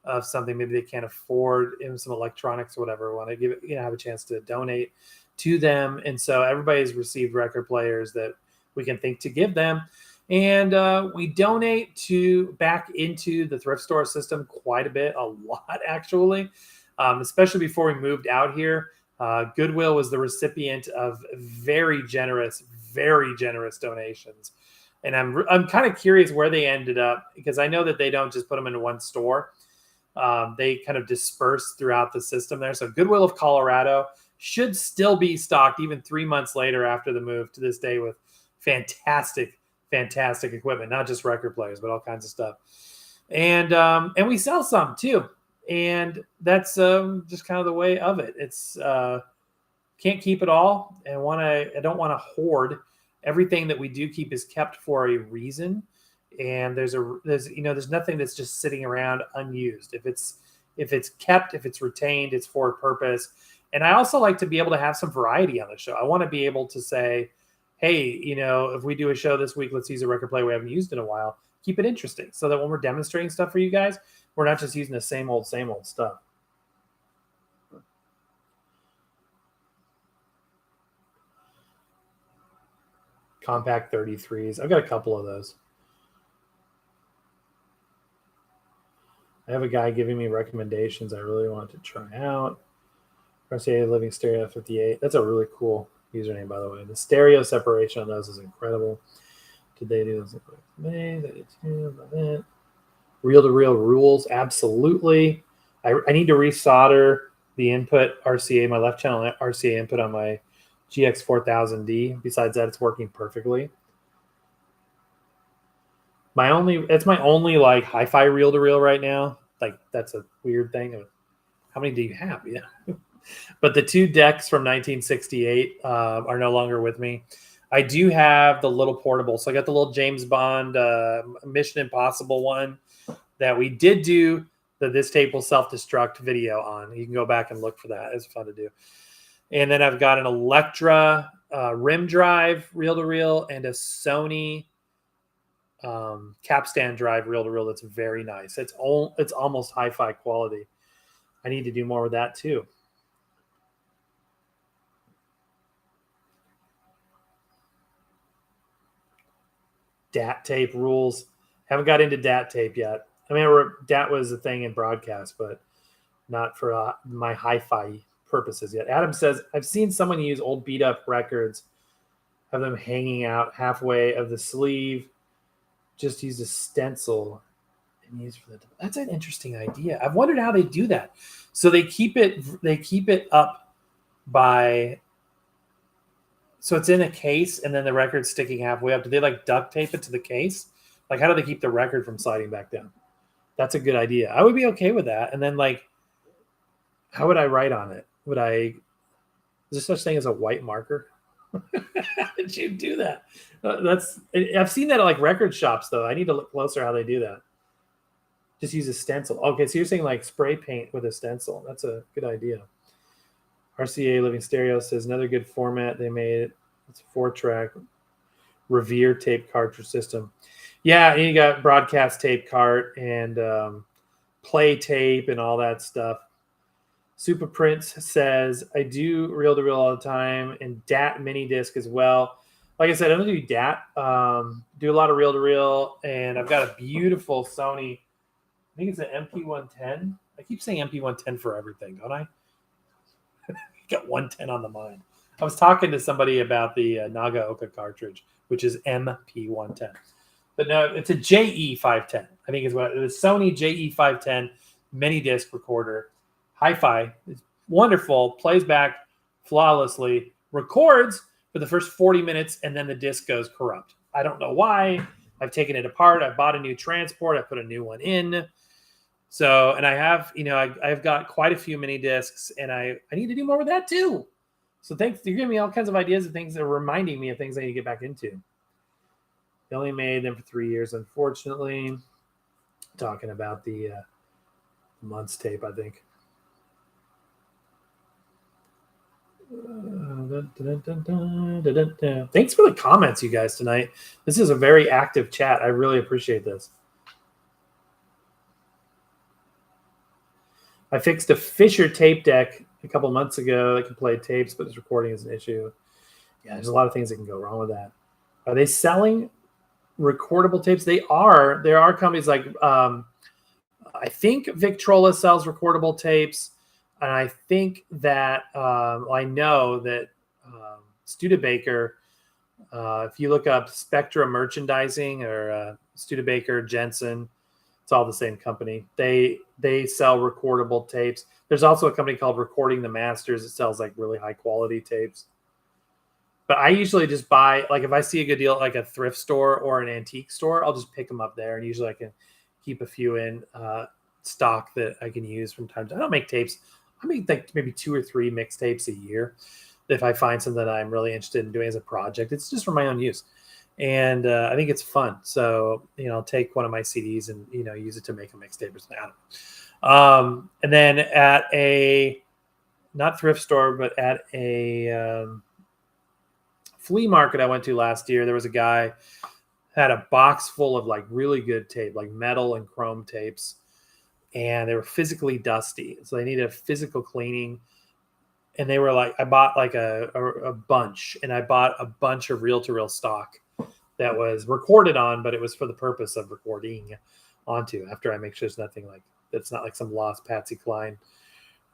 of something. Maybe they can't afford some electronics or whatever. Want to give it, have a chance to donate to them. And so everybody's received record players that we can think to give them. And we donate back into the thrift store system quite a bit, a lot actually, especially before we moved out here. Goodwill was the recipient of very generous donations. And I'm kind of curious where they ended up, because I know that they don't just put them into one store. They kind of disperse throughout the system there. So Goodwill of Colorado should still be stocked even 3 months later after the move to this day with fantastic equipment, not just record players, but all kinds of stuff. And we sell some too. And that's just kind of the way of it. It's can't keep it all, and I don't want to hoard. Everything that we do keep is kept for a reason. And there's nothing that's just sitting around unused. If it's kept, if it's retained, it's for a purpose. And I also like to be able to have some variety on the show. I want to be able to say, hey, if we do a show this week, let's use a record player we haven't used in a while. Keep it interesting so that when we're demonstrating stuff for you guys, we're not just using the same old stuff. Compact 33s. I've got a couple of those. I have a guy giving me recommendations I really want to try out. RCA Living Stereo 58. That's a really cool username, by the way. The stereo separation on those is incredible. Did they do those? They did too. Reel-to-reel rules, absolutely. I need to resolder the input RCA, my left channel RCA input on my GX4000D. Besides that, it's working perfectly. It's my only like hi-fi reel-to-reel right now. Like that's a weird thing. How many do you have? Yeah. But the two decks from 1968 are no longer with me. I do have the little portable. So I got the little James Bond Mission Impossible one that we did do the This Tape Will Self-Destruct video on. You can go back and look for that. It's fun to do. And then I've got an Electra rim drive reel-to-reel and a Sony capstan drive reel-to-reel that's very nice. It's almost hi-fi quality. I need to do more with that too. DAT tape rules. Haven't got into DAT tape yet. I mean, DAT was a thing in broadcast, but not for my hi-fi purposes yet. Adam says, I've seen someone use old beat-up records, have them hanging out halfway of the sleeve, just use a stencil and use for the. That's an interesting idea. I've wondered how they do that. So they keep it up by. So it's in a case, and then the record's sticking halfway up. Do they like duct tape it to the case? Like, how do they keep the record from sliding back down? That's a good idea. I would be okay with that. And then, like, how would I write on it? Is there such thing as a white marker? How did you do that? I've seen that at like record shops, though. I need to look closer how they do that. Just use a stencil. Okay, so you're saying like spray paint with a stencil. That's a good idea. RCA Living Stereo says another good format they made. It's a 4-track Revere tape cartridge system. Yeah, and you got broadcast tape cart and play tape and all that stuff. Super Prince says, I do reel-to-reel all the time and DAT mini disc as well. Like I said, I'm going to do DAT, do a lot of reel-to-reel, and I've got a beautiful Sony, I think it's an MP110. I keep saying MP110 for everything, don't I? Got 110 on the mind. I was talking to somebody about the Nagaoka cartridge, which is MP110. But no, it's a JE510. I think is what it is. Sony JE510 mini disc recorder. Hi-fi. It's wonderful. Plays back flawlessly. Records for the first 40 minutes, and then the disc goes corrupt. I don't know why. I've taken it apart. I bought a new transport. I put a new one in. So, and I have, I've got quite a few mini discs, and I need to do more with that too. So thanks. You're giving me all kinds of ideas of things that are reminding me of things I need to get back into. They only made them for 3 years, unfortunately. Talking about the months tape, I think. Thanks for the comments, you guys, tonight. This is a very active chat. I really appreciate this. I fixed a Fisher tape deck a couple months ago that can play tapes, but its recording is an issue. Yeah, there's a lot of things that can go wrong with that. Are they selling recordable tapes? They are. There are companies like, I think Victrola sells recordable tapes. And I think that, I know that Studebaker, if you look up Spectra Merchandising or Studebaker, Jensen, it's all the same company. They sell recordable tapes. There's also a company called Recording the Masters that sells like really high quality tapes. But I usually just buy, like if I see a good deal at like a thrift store or an antique store, I'll just pick them up there. And usually I can keep a few in stock that I can use from time to time. I don't make tapes. I make like maybe 2 or 3 mixtapes a year. If I find something that I'm really interested in doing as a project, it's just for my own use. And I think it's fun. So, I'll take one of my CDs and, use it to make a mixtape or something. I don't know. And then at a, not thrift store, but at a flea market I went to last year, there was a guy had a box full of like really good tape, like metal and chrome tapes. And they were physically dusty. So they needed a physical cleaning. And they were like, I bought like a bunch, and I bought a bunch of reel-to-reel stock that was recorded on, but it was for the purpose of recording onto after I make sure there's nothing like, it's not like some lost Patsy Cline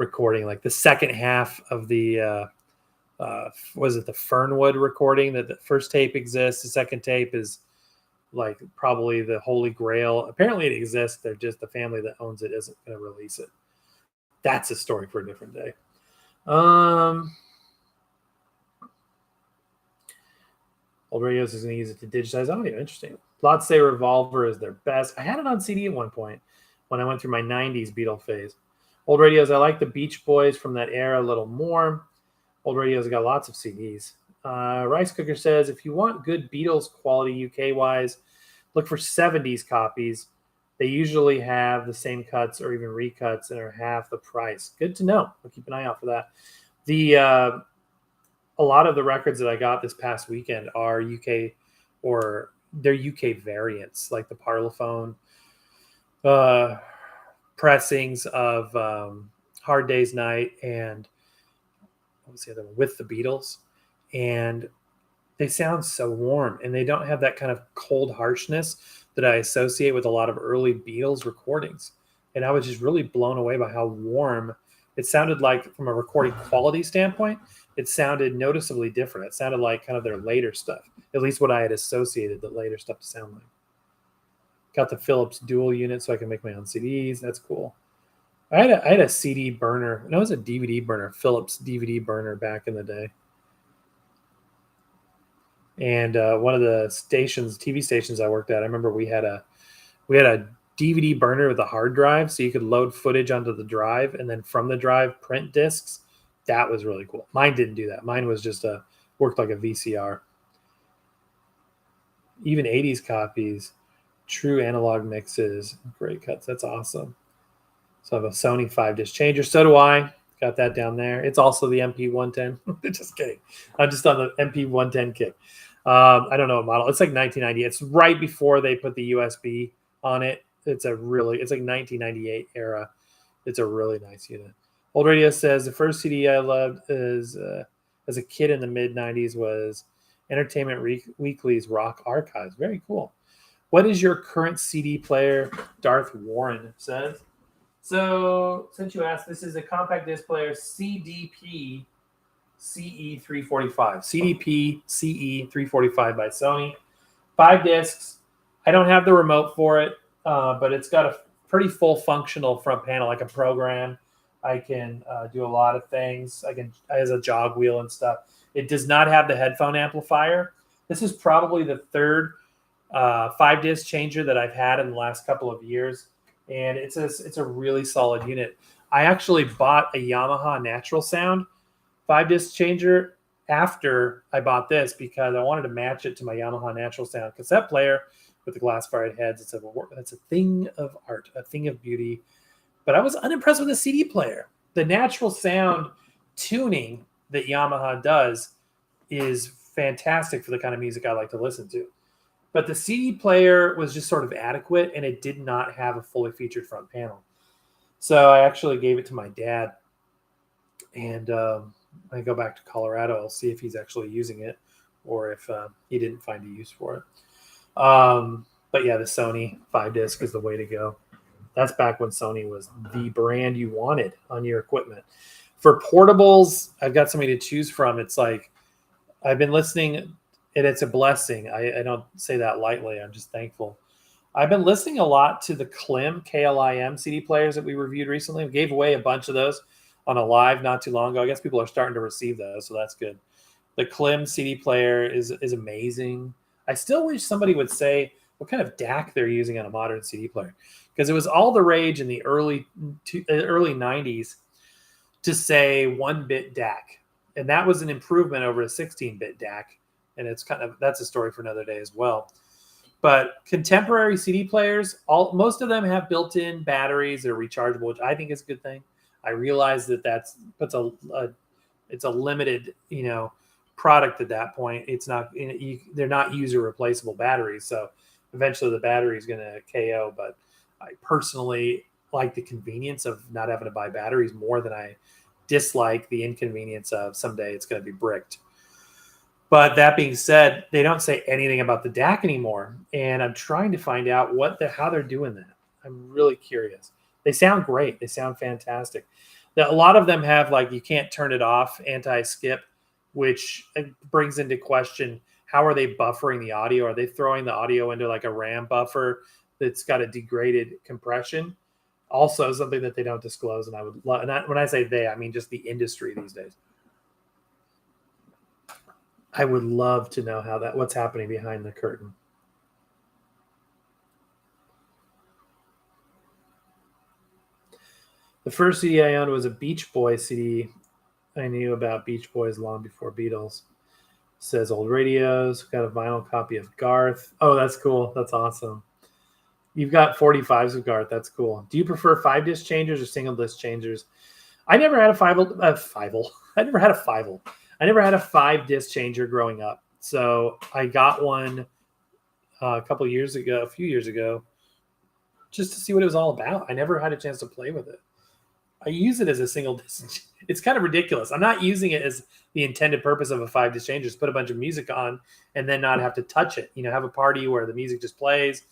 recording, like the second half of the was it the Fernwood recording, that the first tape exists. The second tape is like probably the holy grail. Apparently it exists. They're just the family that owns it isn't going to release it. That's a story for a different day. Old Radios is going to use it to digitize audio. Interesting. Lots say Revolver is their best. I had it on CD at one point when I went through my 90s Beatle phase. Old Radios, I like the Beach Boys from that era a little more. Old Radios got lots of CDs. Rice Cooker says, if you want good Beatles quality UK-wise, look for 70s copies. They usually have the same cuts or even recuts and are half the price. Good to know. I'll keep an eye out for that. A lot of the records that I got this past weekend are UK, or they're UK variants, like the Parlophone pressings of Hard Day's Night and what was the other one? With the Beatles. And they sound so warm, and they don't have that kind of cold harshness that I associate with a lot of early Beatles recordings. And I was just really blown away by how warm it sounded. Like from a recording quality standpoint, it sounded noticeably different. It sounded like kind of their later stuff, at least what I had associated the later stuff to sound like. Got the Philips dual unit so I can make my own CDs. That's cool. I had a CD burner. No, it was a DVD burner, Philips DVD burner back in the day. And one of the stations, TV stations I worked at, I remember we had a DVD burner with a hard drive, so you could load footage onto the drive, and then from the drive print discs. That was really cool. Mine didn't do that. Mine was just worked like a VCR. Even 80s copies, true analog mixes, great cuts. That's awesome. So I have a Sony 5-disc changer. So do I. Got that down there. It's also the MP110. Just kidding. I'm just on the MP110 kick. I don't know what model. It's like 1990. It's right before they put the USB on it. It's like 1998 era. It's a really nice unit. Old Radio says the first CD I loved is as a kid in the mid 90s was Entertainment Weekly's Rock Archives. Very cool. What is your current CD player? Darth Warren says. So since you asked, this is a compact disc player CDP CE345. CDP CE345 by Sony. 5 discs. I don't have the remote for it, but it's got a pretty full functional front panel. I can program. I can do a lot of things. It has a jog wheel and stuff. It does not have the headphone amplifier. This is probably the third 5-disc changer that I've had in the last couple of years. And it's a really solid unit. I actually bought a Yamaha Natural Sound 5-disc changer after I bought this because I wanted to match it to my Yamaha Natural Sound cassette player with the glass-fired heads. It's a thing of art, a thing of beauty. But I was unimpressed with the CD player. The Natural Sound tuning that Yamaha does is fantastic for the kind of music I like to listen to. But the CD player was just sort of adequate, and it did not have a fully featured front panel. So I actually gave it to my dad. And when I go back to Colorado, I'll see if he's actually using it or if he didn't find a use for it. But yeah, the Sony 5-disc is the way to go. That's back when Sony was the brand you wanted on your equipment. For portables, I've got something to choose from. It's like I've been listening, and it's a blessing. I don't say that lightly. I'm just thankful. I've been listening a lot to the KLIM CD players that we reviewed recently. We gave away a bunch of those on a live not too long ago. I guess people are starting to receive those, so that's good. The Klim CD player is amazing. I still wish somebody would say what kind of DAC they're using on a modern CD player, because it was all the rage in the early 90s to say 1-bit DAC, and that was an improvement over a 16-bit DAC. And that's a story for another day as well. But contemporary CD players, most of them have built-in batteries that are rechargeable, which I think is a good thing. I realize it's a limited, product at that point. It's not, they're not user replaceable batteries. So eventually the battery is going to KO. But I personally like the convenience of not having to buy batteries more than I dislike the inconvenience of someday it's going to be bricked. But that being said, they don't say anything about the DAC anymore. And I'm trying to find out how they're doing that. I'm really curious. They sound great. They sound fantastic. a lot of them have like you can't turn it off anti-skip, which brings into question how are they buffering the audio? Are they throwing the audio into like a RAM buffer that's got a degraded compression? Also, something that they don't disclose, and I would love. And when I say they, I mean just the industry these days. I would love to know what's happening behind the curtain. The first CD I owned was a Beach Boys CD. I knew about Beach Boys long before Beatles. Says old radios. Got a vinyl copy of Garth. Oh, that's cool. That's awesome. You've got 45s of Garth. That's cool. Do you prefer 5-disc changers or single disc changers? I never had a fivel. I never had a fivel. I never had a 5-disc changer growing up. So I got one a few years ago, just to see what it was all about. I never had a chance to play with it. I use it as a single disc. It's kind of ridiculous. I'm not using it as the intended purpose of a 5-disc changer. Just put a bunch of music on and then not have to touch it. Have a party where the music just plays,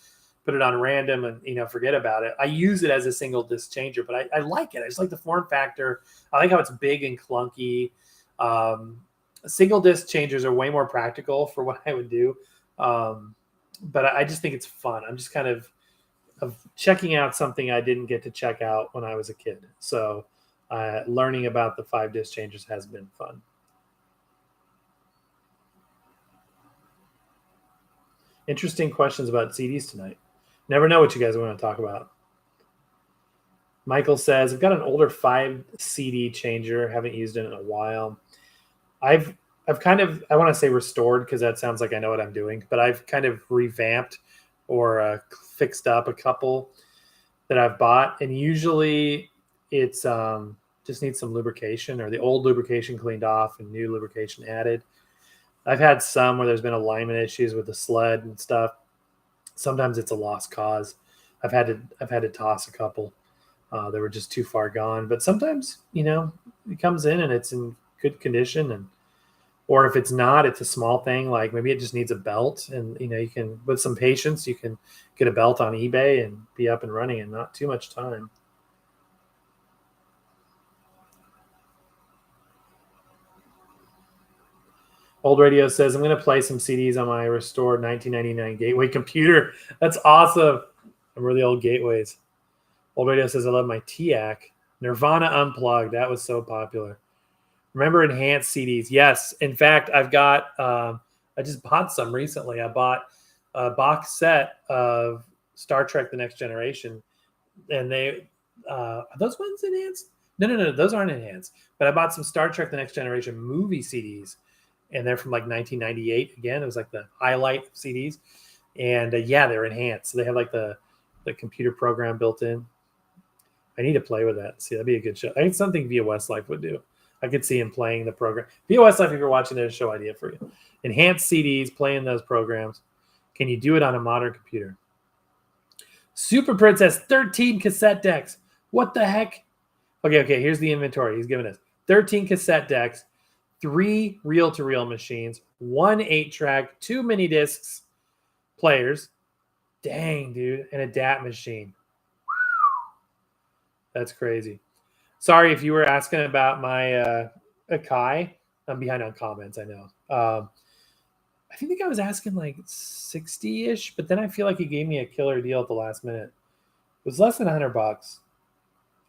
put it on random and, forget about it. I use it as a single disc changer, but I like it. I just like the form factor. I like how it's big and clunky. Single disc changers are way more practical for what I would do. But I just think it's fun. I'm just kind of checking out something I didn't get to check out when I was a kid. So learning about the 5-disc changers has been fun. Interesting questions about CDs tonight. Never know what you guys want to talk about. Michael says, I've got an older 5 CD changer. Haven't used it in a while. I've kind of, I want to say restored because that sounds like I know what I'm doing, but I've kind of revamped or fixed up a couple that I've bought. And usually it's just needs some lubrication or the old lubrication cleaned off and new lubrication added. I've had some where there's been alignment issues with the sled and stuff. Sometimes it's a lost cause. I've had to toss a couple. They were just too far gone. But sometimes, it comes in and it's in good condition, or if it's not, it's a small thing. Like maybe it just needs a belt, and you can, with some patience, you can get a belt on eBay and be up and running in not too much time. Old Radio says, I'm going to play some CDs on my restored 1999 Gateway computer. That's awesome. I remember the old Gateways. Old Radio says, I love my TIAC. Nirvana Unplugged. That was so popular. Remember enhanced CDs? Yes. In fact, I've got, I just bought some recently. I bought a box set of Star Trek The Next Generation. And are those ones enhanced? No. Those aren't enhanced. But I bought some Star Trek The Next Generation movie CDs. And they're from like 1998. Again, it was like the highlight CDs. And they're enhanced. So they have like the computer program built in. I need to play with that. See, that'd be a good show. I think something Via Westlife would do. I could see him playing the program. Via Westlife, if you're watching, there's a show idea for you. Enhanced CDs, playing those programs. Can you do it on a modern computer? Super Prince has 13 cassette decks. What the heck? Okay, here's the inventory he's giving us. 13 cassette decks, 3 reel-to-reel machines, 1 8-track, 2 mini discs players. Dang, dude. And a DAT machine. That's crazy. Sorry if you were asking about my Akai. I'm behind on comments, I know. I think I was asking like 60-ish, but then I feel like he gave me a killer deal at the last minute. It was less than $100.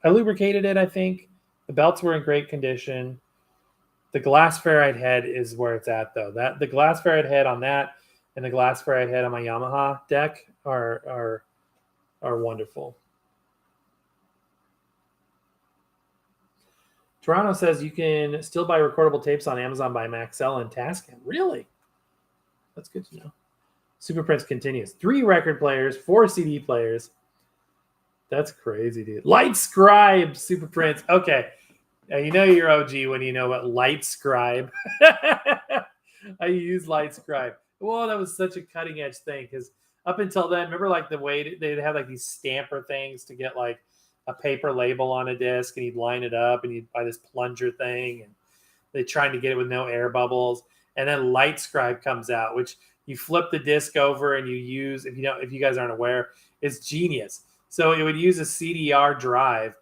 I lubricated it, I think. The belts were in great condition. The glass ferrite head is where it's at, though. The glass ferrite head on that and the glass ferrite head on my Yamaha deck are wonderful. Toronto says you can still buy recordable tapes on Amazon by Maxell and Tascam. Really? That's good to know. Super Prince continues. 3 record players, 4 CD players. That's crazy, dude. Light Scribe, Super Prince. Okay. Now, you know you're OG when you know what Light Scribe. I use Light Scribe. Well, that was such a cutting edge thing because up until then, remember like the way they'd have like these stamper things to get like a paper label on a disc, and you'd line it up and you'd buy this plunger thing, and they're trying to get it with no air bubbles. And then Light Scribe comes out, which you flip the disc over and you use, if you guys aren't aware, it's genius. So it would use a CDR drive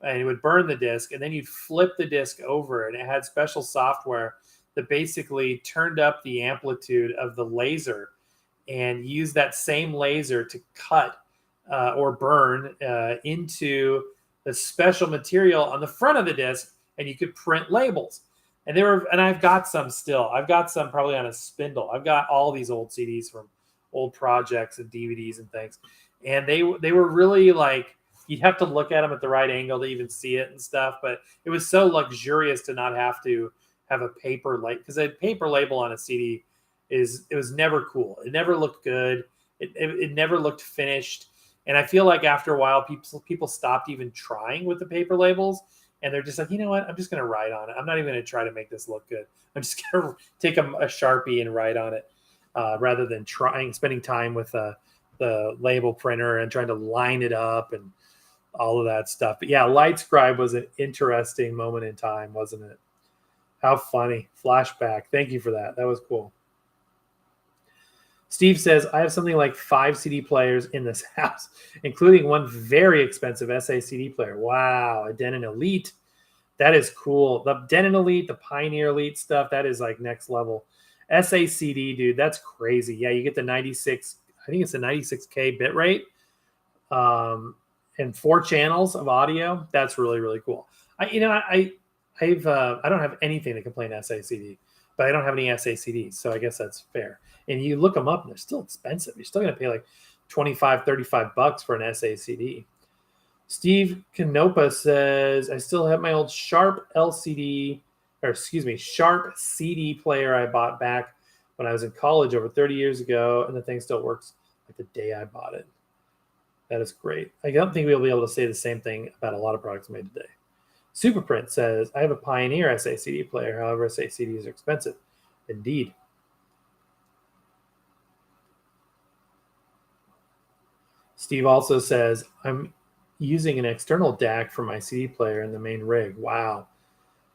and it would burn the disc, and then you'd flip the disc over, and it had special software that basically turned up the amplitude of the laser and used that same laser to cut or burn into the special material on the front of the disc, and you could print labels. And I've got some still. I've got some probably on a spindle. I've got all these old CDs from old projects and DVDs and things. And they were really like, you'd have to look at them at the right angle to even see it and stuff. But it was so luxurious to not have to have a paper label, because a paper label on a CD it was never cool. It never looked good. It never looked finished. And I feel like after a while, people stopped even trying with the paper labels. And they're just like, you know what? I'm just going to write on it. I'm not even going to try to make this look good. I'm just going to take a Sharpie and write on it rather than spending time with the label printer and trying to line it up and all of that stuff. But yeah, LightScribe was an interesting moment in time, wasn't it? How funny. Flashback. Thank you for that. That was cool. Steve says, I have something like 5 CD players in this house, including one very expensive SA CD player. Wow, a Denon Elite. That is cool. The Denon Elite, the Pioneer Elite stuff, that is like next level. SA CD, dude, that's crazy. Yeah, you get the 96, I think it's the 96K bitrate and 4 channels of audio. That's really, really cool. I don't have anything that can play an SA CD, but I don't have any SA CDs, so I guess that's fair. And you look them up, and they're still expensive. You're still going to pay like $25, $35 for an SA CD. Steve Canopa says, I still have my old Sharp Sharp CD player I bought back when I was in college over 30 years ago, and the thing still works like the day I bought it. That is great. I don't think we'll be able to say the same thing about a lot of products made today. Superprint says, I have a Pioneer SA CD player. However, SA CDs are expensive. Indeed. Steve also says, I'm using an external DAC for my CD player in the main rig. Wow.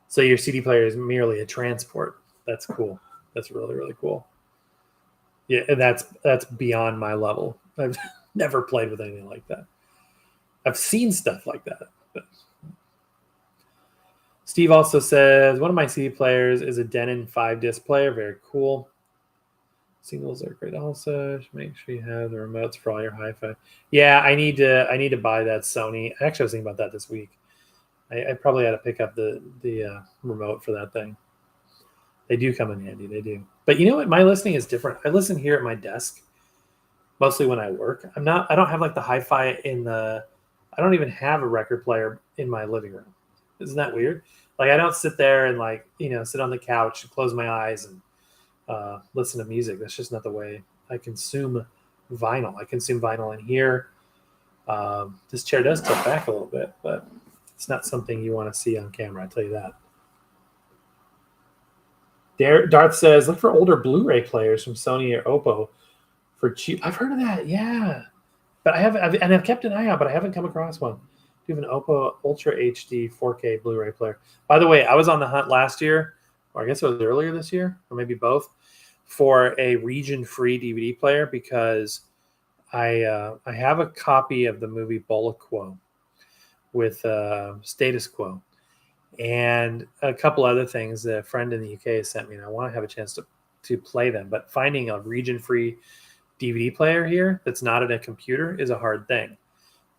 So your CD player is merely a transport. That's cool. That's really, really cool. Yeah, and that's beyond my level. I've never played with anything like that. I've seen stuff like that. But. Steve also says, one of my CD players is a Denon 5-disc player. Very cool. Singles are great also. Make sure you have the remotes for all your hi-fi. Yeah, I need to buy that Sony. Actually, I was thinking about that this week. I probably had to pick up the remote for that thing. They do come in handy. They do. But you know what? My listening is different. I listen here at my desk, mostly when I work. I don't have like the hi-fi I don't even have a record player in my living room. Isn't that weird? Like I don't sit there and sit on the couch and close my eyes and listen to music. That's just not the way I consume vinyl. I consume vinyl in here. This chair does tilt back a little bit, but it's not something you want to see on camera. I tell you that. Darth says, look for older Blu-ray players from Sony or Oppo for cheap. I've heard of that, yeah. But I've kept an eye out, but I haven't come across one. Do you have an Oppo Ultra HD 4K Blu-ray player? By the way, I was on the hunt last year, or I guess it was earlier this year, or maybe both, for a region-free DVD player because I have a copy of the movie Bola Quo with Status Quo and a couple other things that a friend in the UK sent me, and I want to have a chance to play them. But finding a region-free DVD player here that's not in a computer is a hard thing.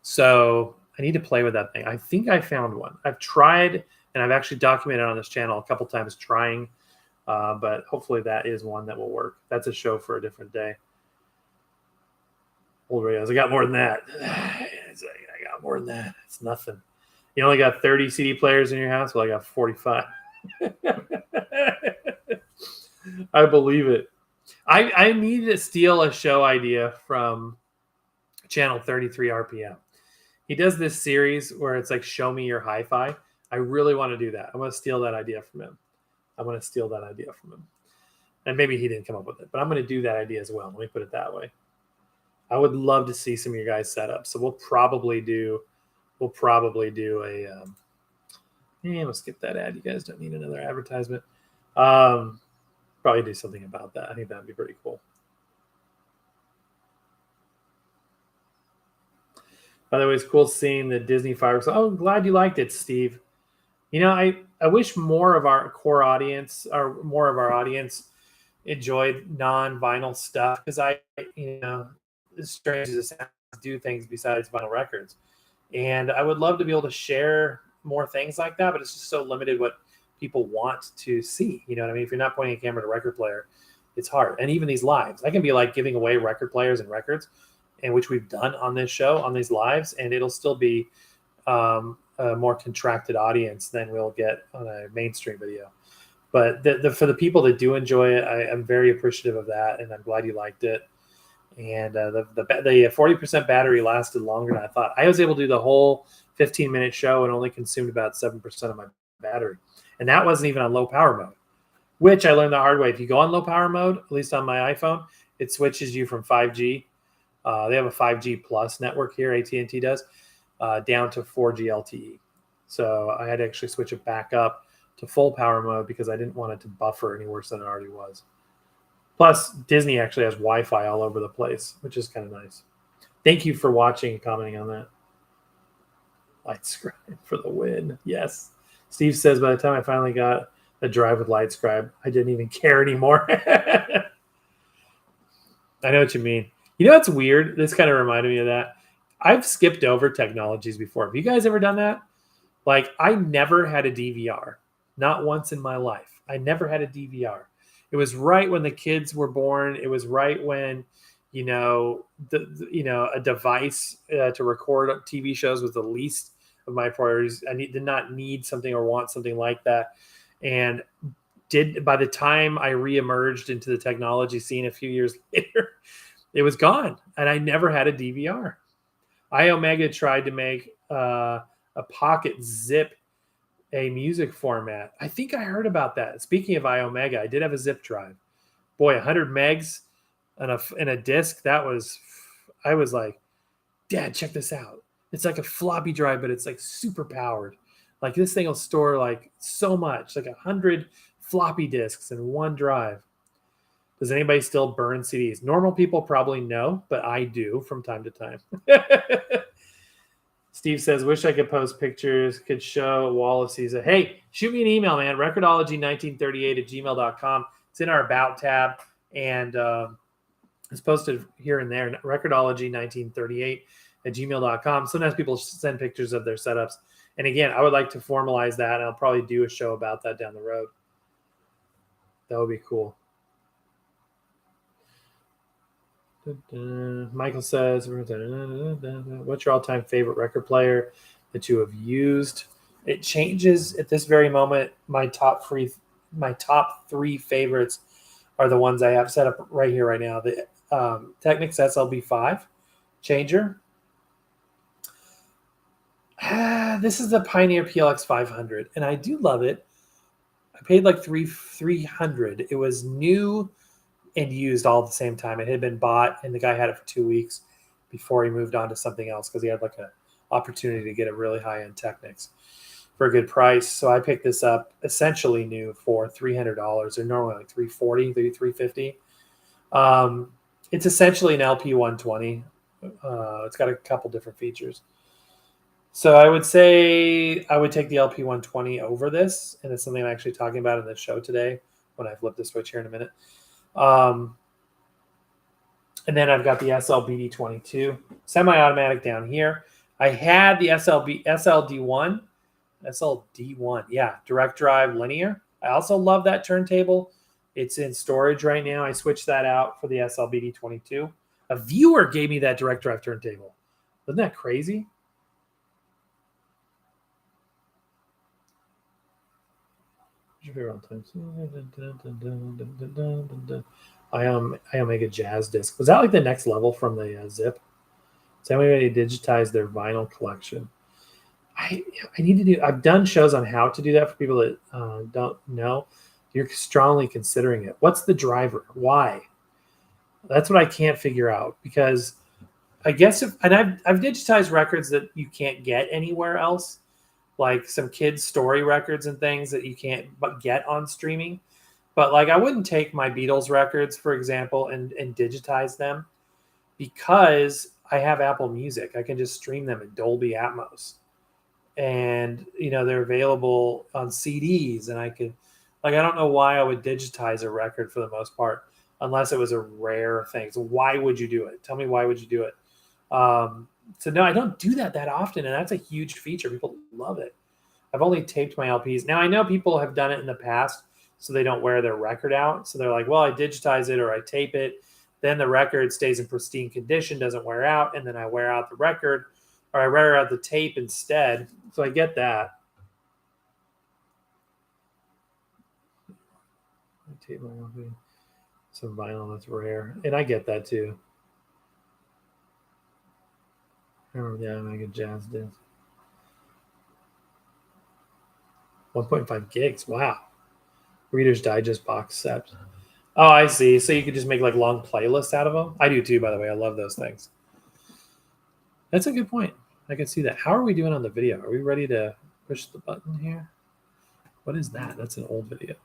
So I need to play with that thing. I think I found one. I've tried, and I've actually documented on this channel a couple times trying, but hopefully that is one that will work. That's a show for a different day. Old radios. I got more than that. I got more than that. It's nothing. You only got 30 CD players in your house? Well, I got 45. I believe it. I need to steal a show idea from channel 33 RPM. He does this series where it's like, show me your hi-fi. I really want to do that. I want to steal that idea from him. And maybe he didn't come up with it, but I'm going to do that idea as well. Let me put it that way. I would love to see some of your guys' setups. So we'll probably do a we'll skip that ad. You guys don't need another advertisement. Probably do something about that. I think that'd be pretty cool. By the way, it's cool seeing the Disney fireworks. Oh, I'm glad you liked it, Steve. I wish more of our core audience or more of our audience enjoyed non-vinyl stuff because as strange as it sounds, do things besides vinyl records. And I would love to be able to share more things like that, but it's just so limited what people want to see. You know what I mean? If you're not pointing a camera at a record player, it's hard. And even these lives, I can be like giving away record players and records, and which we've done on this show, on these lives, and it'll still be a more contracted audience than we'll get on a mainstream video. But for the people that do enjoy it, I'm very appreciative of that, and I'm glad you liked it. And the 40% battery lasted longer than I thought. I was able to do the whole 15-minute show and only consumed about 7% of my battery. And that wasn't even on low power mode, which I learned the hard way. If you go on low power mode, at least on my iPhone, it switches you from 5G. They have a 5G plus network here, AT&T does, down to 4G LTE. So I had to actually switch it back up to full power mode because I didn't want it to buffer any worse than it already was. Plus, Disney actually has Wi-Fi all over the place, which is kind of nice. Thank you for watching and commenting on that. LightScribe for the win. Yes. Steve says, by the time I finally got a drive with LightScribe, I didn't even care anymore. I know what you mean. You know what's weird? This kind of reminded me of that. I've skipped over technologies before. Have you guys ever done that? Like, I never had a DVR. Not once in my life. I never had a DVR. It was right when the kids were born. It was right when, a device to record TV shows was the least of my priorities. I did not need something or want something like that. And by the time I reemerged into the technology scene a few years later, it was gone. And I never had a DVR. iOmega tried to make a pocket zip a music format. I think I heard about that. Speaking of iOmega, I did have a zip drive. Boy, 100 megs and a disc. I was like, Dad, check this out. It's like a floppy drive, but it's like super powered. Like this thing will store like so much, like 100 floppy disks in one drive. Does anybody still burn CDs? Normal people probably no, but I do from time to time. Steve says, wish I could post pictures, could show a wall of Caesar. Hey, shoot me an email, man. Record-ology1938@gmail.com. It's in our About tab, and it's posted here and there. Record-ology1938@gmail.com. Sometimes people send pictures of their setups. And again, I would like to formalize that, and I'll probably do a show about that down the road. That would be cool. Michael says, what's your all-time favorite record player that you have used? It changes at this very moment. My top three favorites are the ones I have set up right here, right now. The Technics SLB5 changer. This is the Pioneer PLX 500, and I do love it. I paid like $300. It was new and used all at the same time. It had been bought, and the guy had it for 2 weeks before he moved on to something else because he had like an opportunity to get a really high-end Technics for a good price. So I picked this up essentially new for $300, or normally like $340, maybe $350. It's essentially an LP 120. It's got a couple different features. So I would say I would take the LP 120 over this, and it's something I'm actually talking about in the show today when I flip the switch here in a minute. And then I've got the SLBD22 semi-automatic down here. I had the SLD1, yeah, direct drive linear. I also love that turntable. It's in storage right now. I switched that out for the SLBD22. A viewer gave me that direct drive turntable. Isn't that crazy? iOmega Jazz disc. Was that like the next level from the Zip? Is anybody digitize their vinyl collection? I need to do. I've done shows on how to do that for people that don't know. You're strongly considering it. What's the driver? Why? That's what I can't figure out, because I guess I've digitized records that you can't get anywhere else, like some kids' story records and things that you can't get on streaming. But like, I wouldn't take my Beatles records, for example, and digitize them, because I have Apple Music. I can just stream them in Dolby Atmos. And, they're available on CDs. And I could, I don't know why I would digitize a record for the most part, unless it was a rare thing. So why would you do it? Tell me, why would you do it? So no, I don't do that often. And that's a huge feature. People love it. I've only taped my LPs. Now, I know people have done it in the past, so they don't wear their record out. So they're like, well, I digitize it or I tape it. Then the record stays in pristine condition, doesn't wear out. And then I wear out the record, or I wear out the tape instead. So I get that. I tape my LP. Some vinyl, that's rare. And I get that too. I remember that Mega Jazz did. 1.5 gigs. Wow. Reader's Digest box set. Oh, I see. So you could just make like long playlists out of them. I do too, by the way. I love those things. That's a good point. I can see that. How are we doing on the video? Are we ready to push the button here? What is that? That's an old video.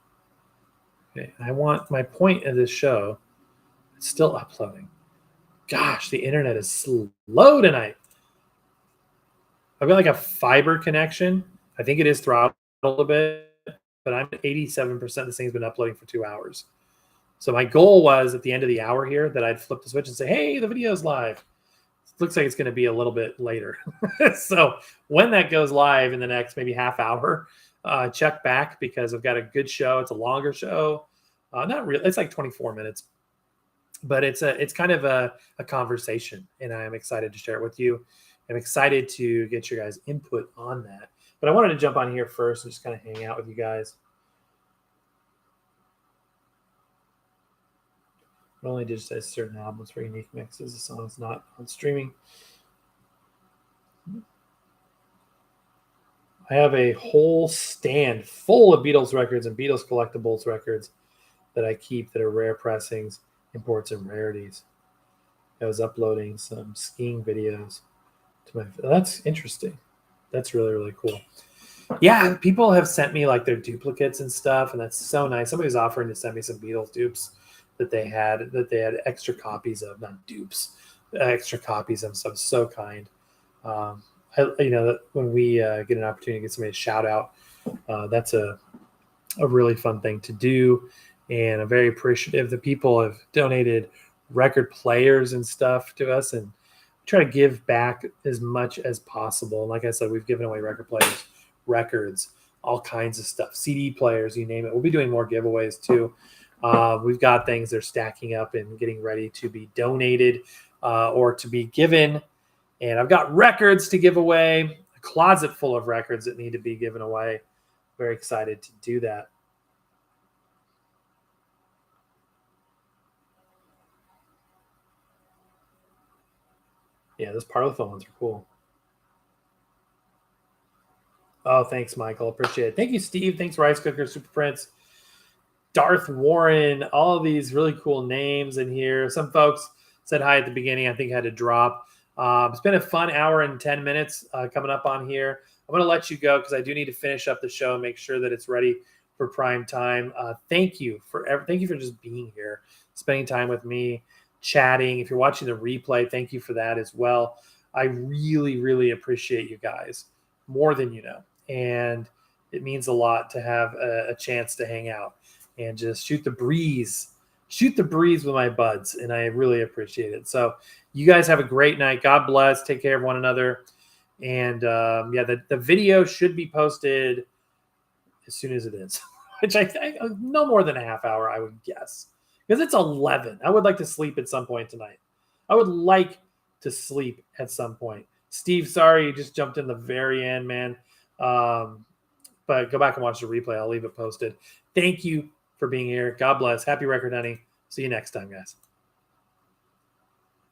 Okay. I want my point of this show. It's still uploading. Gosh, the internet is slow tonight. I've got like a fiber connection. I think it is throttled a bit, but I'm 87%. This thing's been uploading for 2 hours. So my goal was at the end of the hour here that I'd flip the switch and say, hey, the video's live. It looks like it's going to be a little bit later. So when that goes live in the next maybe half hour, check back, because I've got a good show. It's a longer show. Not really. It's like 24 minutes. But it's kind of a conversation, and I'm excited to share it with you. I'm excited to get your guys' input on that. But I wanted to jump on here first and just kind of hang out with you guys. It only digitize certain albums for unique mixes. The song's not on streaming. I have a whole stand full of Beatles records and Beatles collectibles records that I keep that are rare pressings, imports, and rarities. I was uploading some skiing videos to my. That's interesting. That's really, really cool. Yeah, people have sent me like their duplicates and stuff, and that's so nice. Somebody's offering to send me some Beatles dupes that they had extra copies of, not dupes, extra copies of. So I'm so kind. When we get an opportunity to get somebody a shout out, that's a really fun thing to do. And I'm very appreciative that people have donated record players and stuff to us, and try to give back as much as possible. And like I said, we've given away record players, records, all kinds of stuff, CD players, you name it. We'll be doing more giveaways too. We've got things that are stacking up and getting ready to be donated or to be given. And I've got records to give away, a closet full of records that need to be given away. Very excited to do that. Yeah, those Parlophone ones are cool. Oh, thanks, Michael. Appreciate it. Thank you, Steve. Thanks, Rice Cooker, Super Prince, Darth Warren, all of these really cool names in here. Some folks said hi at the beginning. I think I had to drop. It's been a fun hour and 10 minutes coming up on here. I'm going to let you go because I do need to finish up the show and make sure that it's ready for prime time. Thank you for just being here, spending time with me, chatting. If you're watching the replay, thank you for that as well. I really, really appreciate you guys more than you know. And it means a lot to have a chance to hang out and just shoot the breeze with my buds. And I really appreciate it. So you guys have a great night. God bless. Take care of one another. And the video should be posted as soon as it is, which I think no more than a half hour, I would guess. Because it's 11. I would like to sleep at some point tonight. I would like to sleep at some point. Steve, sorry, you just jumped in the very end, man. But go back and watch the replay. I'll leave it posted. Thank you for being here. God bless. Happy record hunting. See you next time, guys.